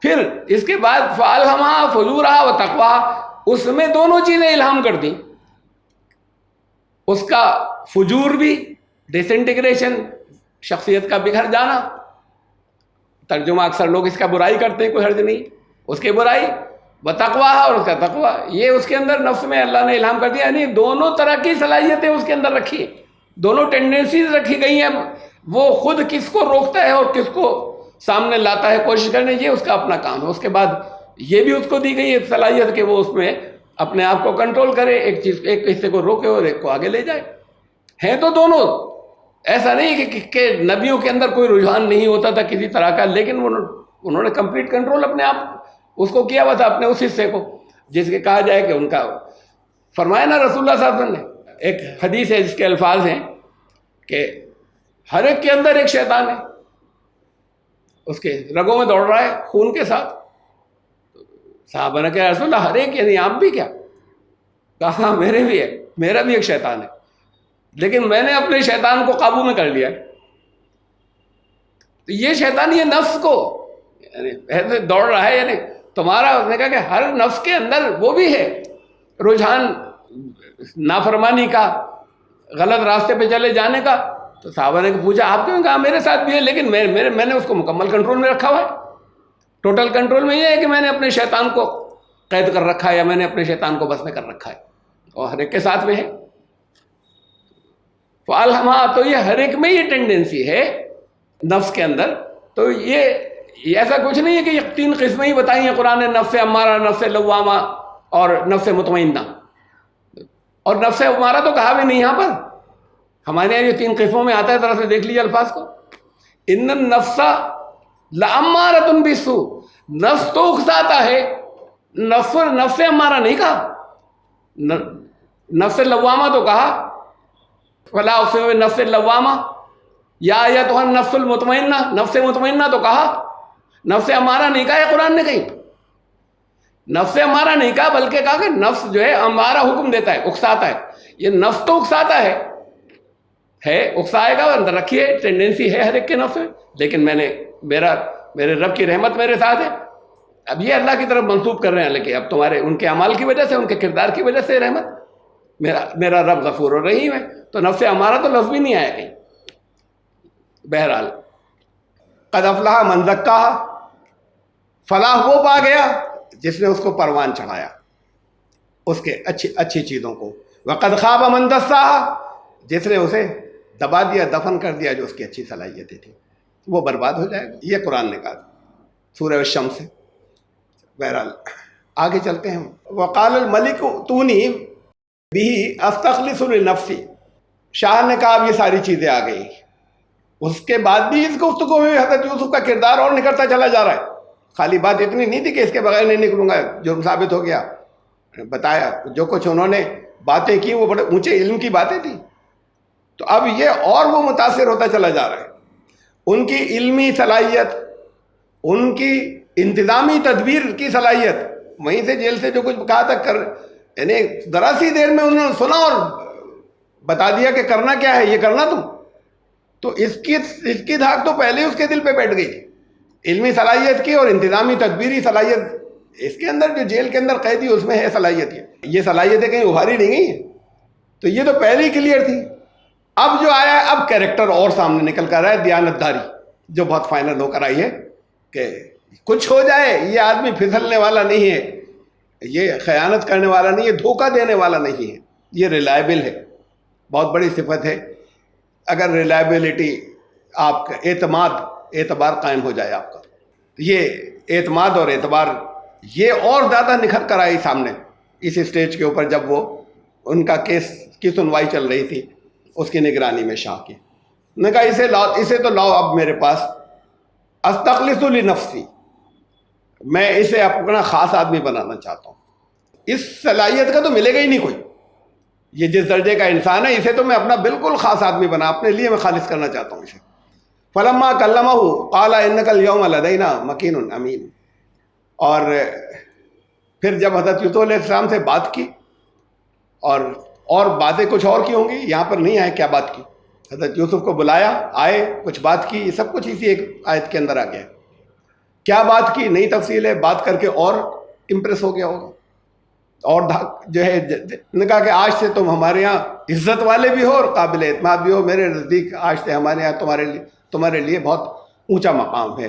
S3: پھر اس کے بعد فَأَلْهَمَهَا فُجُورَهَا وَتَقْوَاهَا، اس میں دونوں چیزیں الہام کر دیں، اس کا فجور بھی ڈس انٹیگریشن، شخصیت کا بگڑ جانا، ترجمہ اکثر لوگ اس کا برائی کرتے ہیں، کوئی حرج نہیں، اس کی برائی، وتقواها، اور اس کا تقوی، یہ اس کے اندر نفس میں اللہ نے الہام کر دیا، یعنی دونوں طرح کی صلاحیتیں اس کے اندر رکھی ہیں، دونوں ٹینڈنسیز رکھی گئی ہیں، وہ خود کس کو روکتا ہے اور کس کو سامنے لاتا ہے کوشش کرنے، یہ اس کا اپنا کام ہے۔ اس کے بعد یہ بھی اس کو دی گئی ہے صلاحیت کہ وہ اس میں اپنے آپ کو کنٹرول کرے، ایک چیز، ایک حصے کو روکے اور ایک کو آگے لے جائے۔ ہیں تو دونوں، ایسا نہیں کہ نبیوں کے اندر کوئی رجحان نہیں ہوتا تھا کسی طرح کا، لیکن انہوں نے کمپلیٹ کنٹرول اپنے آپ اس کو کیا ہوا تھا، اپنے اس حصے کو، جس کے کہا جائے کہ ان کا فرمایا نا رسول اللہ صلی اللہ علیہ وسلم نے، ایک حدیث ہے جس کے الفاظ ہیں کہ ہر ایک کے اندر ایک شیطان ہے، اس کے رگوں میں دوڑ رہا ہے خون کے ساتھ۔ صحابہ نے کہا رسول اللہ ہر ایک، یعنی آپ بھی کیا؟ کہا میرے بھی ہے، میرا بھی ایک شیطان ہے، لیکن میں نے اپنے شیطان کو قابو میں کر لیا ہے۔ تو یہ شیطان، یہ نفس کو یعنی ایسے دوڑ رہا ہے، یعنی تمہارا، اس نے کہا کہ ہر نفس کے اندر وہ بھی ہے رجحان نافرمانی کا، غلط راستے پہ چلے جانے کا۔ تو صحابہ نے پوچھا آپ کیوں؟ کہا میرے ساتھ بھی ہے، لیکن میں نے اس کو مکمل کنٹرول میں رکھا ہوا ہے، ٹوٹل کنٹرول میں۔ یہ ہے کہ میں نے اپنے شیطان کو قید کر رکھا ہے، یا میں نے اپنے شیطان کو بس میں کر رکھا ہے، اور ہر ایک کے ساتھ میں ہے۔ فَأَلْهَمَهَا، تو یہ ہر ایک میں یہ ٹینڈنسی ہے نفس کے اندر۔ تو یہ ایسا کچھ نہیں ہے کہ یہ تین قسمیں ہی بتائی ہیں قرآن نے، نفس امارہ، نفس لوامہ اور نفس مطمئنہ۔ اور نفس امارہ تو کہا بھی نہیں یہاں پر، ہمارے یہاں یہ تین قسموں میں آتا ہے، ذرا سے دیکھ لیجیے الفاظ کو۔ ان النفس لامارۃ بالسوء، نفس تو اکساتا ہے، نفس امارہ نہیں کہا، نفس لوامہ تو کہا، فلا اقسم بالنفس اللوامہ، یا ایتھا النفس المطمئنہ، نفس مطمئنہ تو کہا، نفس امارہ نہیں کہا ہے قرآن نے کہیں، نفس امارہ نہیں کہا، بلکہ کہا کہ نفس جو ہے امارہ حکم دیتا ہے، اکساتا ہے۔ یہ نفس تو اکساتا ہے، اکسائے گا، اندر رکھیے، ٹینڈنسی ہے ہر ایک کے نفس میں، لیکن میرے رب کی رحمت میرے ساتھ ہے۔ اب یہ اللہ کی طرف منسوب کر رہے ہیں، لیکن اب تمہارے ان کے اعمال کی وجہ سے، ان کے کردار کی وجہ سے رحمت، میرا رب غفور و رحیم ہے۔ تو نفس امارہ تو لفظ بھی نہیں آیا کہیں۔ بہرحال
S1: قد افلح من زکاہا، فلاح وہ پا گیا جس نے اس کو پروان چڑھایا، اس کے اچھی چیزوں کو۔ وقد خاب من دساہا، جس نے اسے دبا دیا، دفن کر دیا جو اس کی اچھی صلاحیتیں تھیں، وہ برباد ہو جائے گا۔ یہ قرآن نے کہا سورہ الشمس سے۔ بہرحال آگے چلتے ہیں۔ وقال الملک اتونی بہ استخلص لنفسی، شاہ نے کہا اب یہ ساری چیزیں آ گئی، اس کے بعد بھی اس گفتگو میں حضرت یوسف کا کردار اور نکلتا چلا جا رہا ہے۔ خالی بات اتنی نہیں تھی کہ اس کے بغیر نہیں نکلوں گا، جرم ثابت ہو گیا، بتایا جو کچھ انہوں نے باتیں کی وہ بڑے اونچے علم کی باتیں تھیں۔ تو اب یہ اور وہ متاثر ہوتا چلا جا رہا ہے، ان کی علمی صلاحیت، ان کی انتظامی تدبیر کی صلاحیت، وہیں سے جیل سے جو کچھ کہا تھا یعنی ذرا سی دیر میں انہوں نے سنا اور بتا دیا کہ کرنا کیا ہے، یہ کرنا تم۔ تو اس کی دھاک تو پہلے اس کے دل پہ بیٹھ گئی، علمی صلاحیت کی اور انتظامی تدبیری صلاحیت اس کے اندر، جو جیل کے اندر قیدی اس میں ہے صلاحیت، یہ صلاحیتیں کہیں ابھاری نہیں گئی ہیں، تو یہ تو پہلے ہی کلیئر تھی۔ اب جو آیا ہے، اب کریکٹر اور سامنے نکل کر رہا ہے، دیانت داری جو بہت فائنل ہو کر آئی ہے کہ کچھ ہو جائے یہ آدمی پھسلنے والا نہیں ہے، یہ خیانت کرنے والا نہیں ہے، دھوکہ دینے والا نہیں ہے، یہ ریلائبل ہے۔ بہت بڑی صفت ہے اگر ریلائبلٹی، آپ کا اعتبار قائم ہو جائے آپ کا، یہ اعتماد اور اعتبار یہ اور زیادہ نکھر کر آئی سامنے اس اسٹیج کے اوپر، جب وہ ان کا کیس کی سنوائی چل رہی تھی اس کی نگرانی میں شاہ کی۔ نے کہا اسے تو لاؤ اب میرے پاس، استخلص لنفسی، میں اسے اپنا خاص آدمی بنانا چاہتا ہوں، اس صلاحیت کا تو ملے گا ہی نہیں کوئی، یہ جس درجے کا انسان ہے اسے تو میں اپنا بالکل خاص آدمی بنا، اپنے لیے میں خالص کرنا چاہتا ہوں اسے۔ فلما کلمہ قال انک الیوم لدینا مکین امین، اور پھر جب حضرت یوسف علیہ السلام سے بات کی، اور باتیں کچھ اور کی ہوں گی، یہاں پر نہیں آئے کیا بات کی، حضرت یوسف کو بلایا، آئے، کچھ بات کی، یہ سب کچھ اسی ایک آیت کے اندر آ گیا۔ کیا بات کی نہیں تفصیل ہے, بات کر کے اور امپریس ہو گیا ہوگا, اور جو ہے نے کہا کہ آج سے تم ہمارے یہاں عزت والے بھی ہو اور قابل اعتماد بھی ہو, میرے نزدیک آج سے ہمارے یہاں تمہارے لیے بہت اونچا مقام ہے.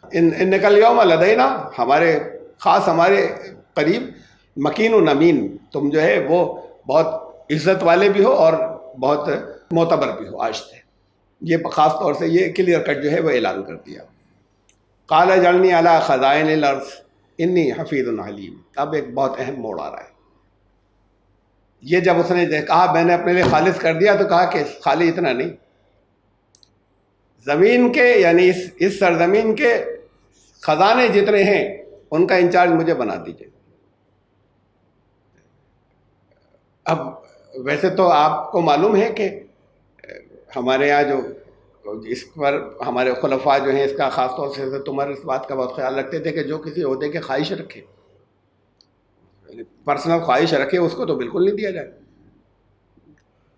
S1: ان نکل یوم لدینا, ہمارے خاص ہمارے قریب, مکین و نمین, تم جو ہے وہ بہت عزت والے بھی ہو اور بہت معتبر بھی ہو آج سے. یہ خاص طور سے یہ کلیئر کٹ جو ہے وہ اعلان کر دیا. قال اجعلنی علی خزائن الارض انی حفیظ علیم. اب ایک بہت اہم موڑ آ رہا ہے. یہ جب اس نے کہا میں نے اپنے لیے خالص کر دیا, تو کہا کہ خالی اتنا نہیں, زمین کے یعنی اس سرزمین کے خزانے جتنے ہیں ان کا انچارج مجھے بنا دیجیے. اب ویسے تو آپ کو معلوم ہے کہ ہمارے یہاں جو اس پر ہمارے خلفاء جو ہیں اس کا خاص طور سے حضرت عمر اس بات کا بہت خیال رکھتے تھے کہ جو کسی عہدے کے خواہش رکھے, پرسنل خواہش رکھے, اس کو تو بالکل نہیں دیا جائے.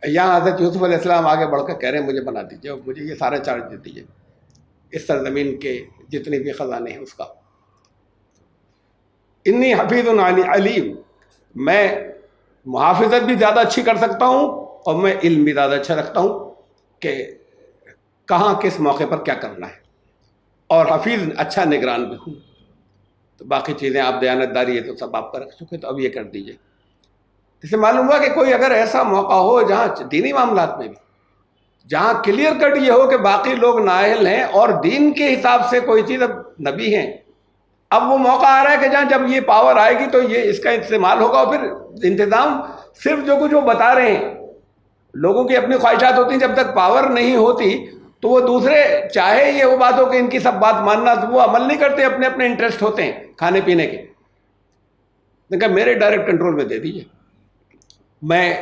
S1: یہاں حضرت یوسف علیہ السلام آگے بڑھ کر کہہ رہے ہیں مجھے بنا دیجیے, مجھے یہ سارا چارج دے دیجیے اس سرزمین کے جتنے بھی خزانے ہیں اس کا. انی حفیظ علیم, میں محافظت بھی زیادہ اچھی کر سکتا ہوں اور میں علم بھی زیادہ اچھا رکھتا ہوں کہ کہاں کس موقع پر کیا کرنا ہے, اور حفیظ اچھا نگران بھی ہوں. تو باقی چیزیں آپ دیانتداری ہے تو سب آپ کا رکھ چکے, تو اب یہ کر دیجیے. اس سے معلوم ہوا کہ کوئی اگر ایسا موقع ہو جہاں دینی معاملات میں بھی, جہاں کلیئر کٹ یہ ہو کہ باقی لوگ نااہل ہیں اور دین کے حساب سے کوئی چیز اب نبی ہیں, اب وہ موقع آ رہا ہے کہ جہاں جب یہ پاور آئے گی تو یہ اس کا استعمال ہوگا. اور پھر انتظام صرف جو کچھ وہ بتا رہے ہیں, لوگوں کی اپنی خواہشات ہوتی ہیں, جب تک پاور نہیں ہوتی تو وہ دوسرے چاہے یہ وہ بات ہو کہ ان کی سب بات ماننا, تو وہ عمل نہیں کرتے, اپنے اپنے انٹرسٹ ہوتے ہیں کھانے پینے کے. نے کہا میرے ڈائریکٹ کنٹرول میں دے دیجیے, میں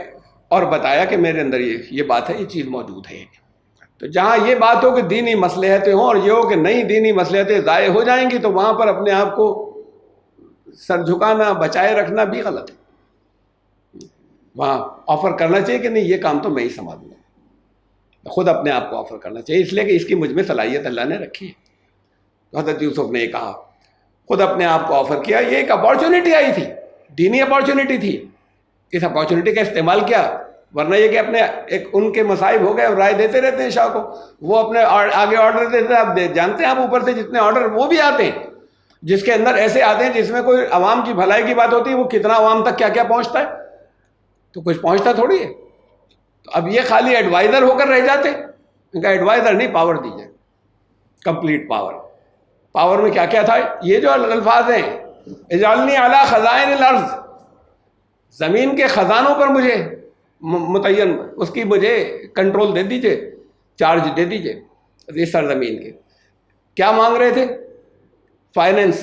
S1: اور بتایا کہ میرے اندر یہ بات ہے, یہ چیز موجود ہے. تو جہاں یہ بات ہو کہ دینی مصلحتیں ہوں اور یہ ہو کہ نہیں دینی مصلحتیں ضائع ہو جائیں گی, تو وہاں پر اپنے آپ کو سر جھکانا, بچائے رکھنا بھی غلط ہے. وہاں آفر کرنا چاہیے کہ نہیں یہ کام تو میں ہی سنبھالوں گا, خود اپنے آپ کو آفر کرنا چاہیے, اس لیے کہ اس کی مجھ میں صلاحیت اللہ نے رکھی ہے. تو حضرت یوسف نے یہ کہا, خود اپنے آپ کو آفر کیا. یہ ایک اپارچونیٹی آئی تھی, دینی اپارچونیٹی تھی, اس اپارچونیٹی کا استعمال کیا. ورنہ یہ کہ اپنے ایک ان کے مصائب ہو گئے اور رائے دیتے رہتے ہیں شاہ کو, وہ اپنے آگے آرڈر دیتے ہیں. آپ جانتے ہیں آپ اوپر سے جتنے آرڈر وہ بھی آتے ہیں جس کے اندر ایسے آتے ہیں جس میں کوئی عوام کی بھلائی کی بات ہوتی ہے, وہ کتنا عوام تک کیا کیا پہنچتا ہے, تو کچھ پہنچتا تھوڑی ہے. تو اب یہ خالی ایڈوائزر ہو کر رہ جاتے, ان کا ایڈوائزر نہیں, پاور دیجیے, کمپلیٹ پاور. پاور میں کیا کیا تھا, یہ جو الفاظ ہیں اجعلنی علی خزائن الارض, زمین کے خزانوں پر مجھے متعین, اس کی مجھے کنٹرول دے دیجیے, چارج دے دیجیے اس سرزمین کے. کیا مانگ رہے تھے, فائنینس.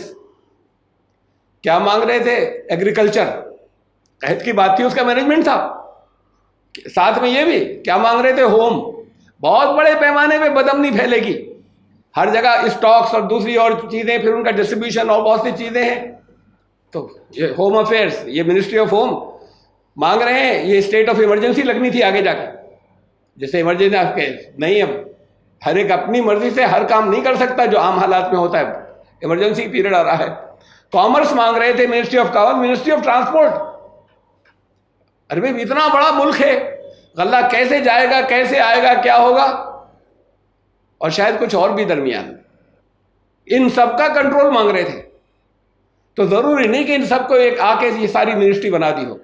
S1: کیا مانگ رہے تھے, ایگریکلچر. قحط کی بات تھی, اس کا مینجمنٹ تھا. ساتھ میں یہ بھی کیا مانگ رہے تھے, ہوم. بہت بڑے پیمانے پہ بدامنی پھیلے گی ہر جگہ, اسٹاکس اور دوسری اور چیزیں, پھر ان کا ڈسٹریبیوشن اور بہت سی چیزیں ہیں. تو یہ ہوم افیئرس, یہ منسٹری آف ہوم مانگ رہے ہیں. یہ اسٹیٹ آف ایمرجنسی لگنی تھی آگے جا کے, جیسے ایمرجنسی آپ کے نہیں, اب ہر ایک اپنی مرضی سے ہر کام نہیں کر سکتا جو عام حالات میں ہوتا ہے, ایمرجنسی پیریڈ آ رہا ہے. کامرس مانگ رہے تھے, ministry of commerce, ministry of transport. ارے بھائی اتنا بڑا ملک ہے, غلہ کیسے جائے گا, کیسے آئے گا, کیا ہوگا, اور شاید کچھ اور بھی درمیان. ان سب کا کنٹرول مانگ رہے تھے. تو ضروری نہیں کہ ان سب کو ایک آ کے یہ ساری منسٹری بنا دی ہو,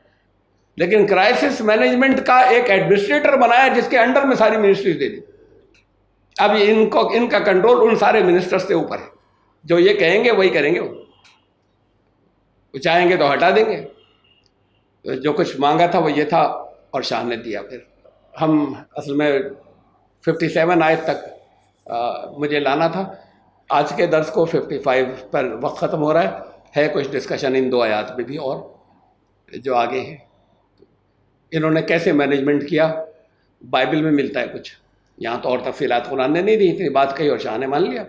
S1: لیکن کرائسس مینجمنٹ کا ایک ایڈمنسٹریٹر بنایا جس کے انڈر میں ساری منسٹریز دے دی. اب ان کا کنٹرول ان سارے منسٹرز سے اوپر ہے, جو یہ کہیں گے وہی کریں گے. وہ چاہیں گے تو ہٹا دیں گے. جو کچھ مانگا تھا وہ یہ تھا اور شاہ نے دیا. پھر ہم اصل میں 57 آیت تک مجھے لانا تھا, آج کے درس کو 55 پر وقت ختم ہو رہا ہے کچھ ڈسکشن ان 2 آیات میں بھی اور جو آگے ہیں. انہوں نے کیسے مینجمنٹ کیا, بائبل میں ملتا ہے کچھ, یہاں تو اور تفصیلات قرآن نے نہیں دی, اتنی بات کہی اور شاہ نے مان لیا.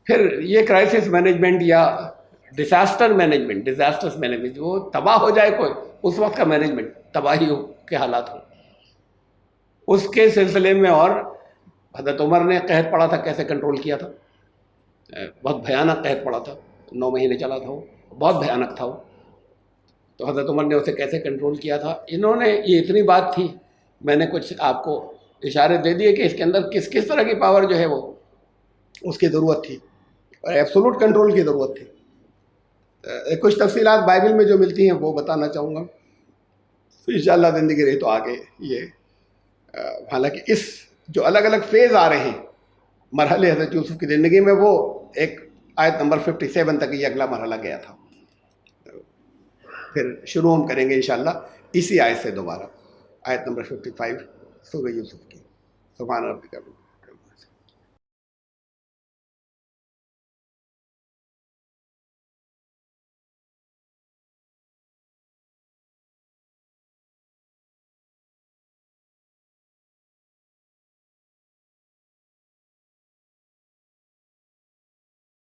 S1: پھر یہ کرائسس مینجمنٹ یا ڈیزاسٹر مینجمنٹ, وہ تباہ ہو جائے کوئی, اس وقت کا مینجمنٹ, تباہی ہو کے حالات ہوں, اس کے سلسلے میں. اور حضرت عمر نے قحط پڑا تھا, کیسے کنٹرول کیا تھا,
S3: بہت بھیانک قحط پڑا تھا، 9 مہینے چلا تھا وہ، بہت بھیانک تھا وہ. تو حضرت عمر نے اسے کیسے کنٹرول کیا تھا. انہوں نے یہ اتنی بات تھی، میں نے کچھ آپ کو اشارے دے دیے کہ اس کے اندر کس کس طرح کی پاور جو ہے وہ اس کی ضرورت تھی، اور ایبسولوٹ کنٹرول کی ضرورت تھی. کچھ تفصیلات بائبل میں جو ملتی ہیں وہ بتانا چاہوں گا. انشاءاللہ زندگی رہی تو آگے یہ حالانکہ اس جو الگ الگ فیز آ رہے ہیں مرحلے حضرت یوسف کی زندگی میں، وہ ایک آیت نمبر 57 تک یہ اگلا مرحلہ گیا تھا. پھر شروع ہم کریں گے انشاءاللہ اسی آیت سے دوبارہ، آیت نمبر 55 سورہ یوسف کی. سبحان ربک.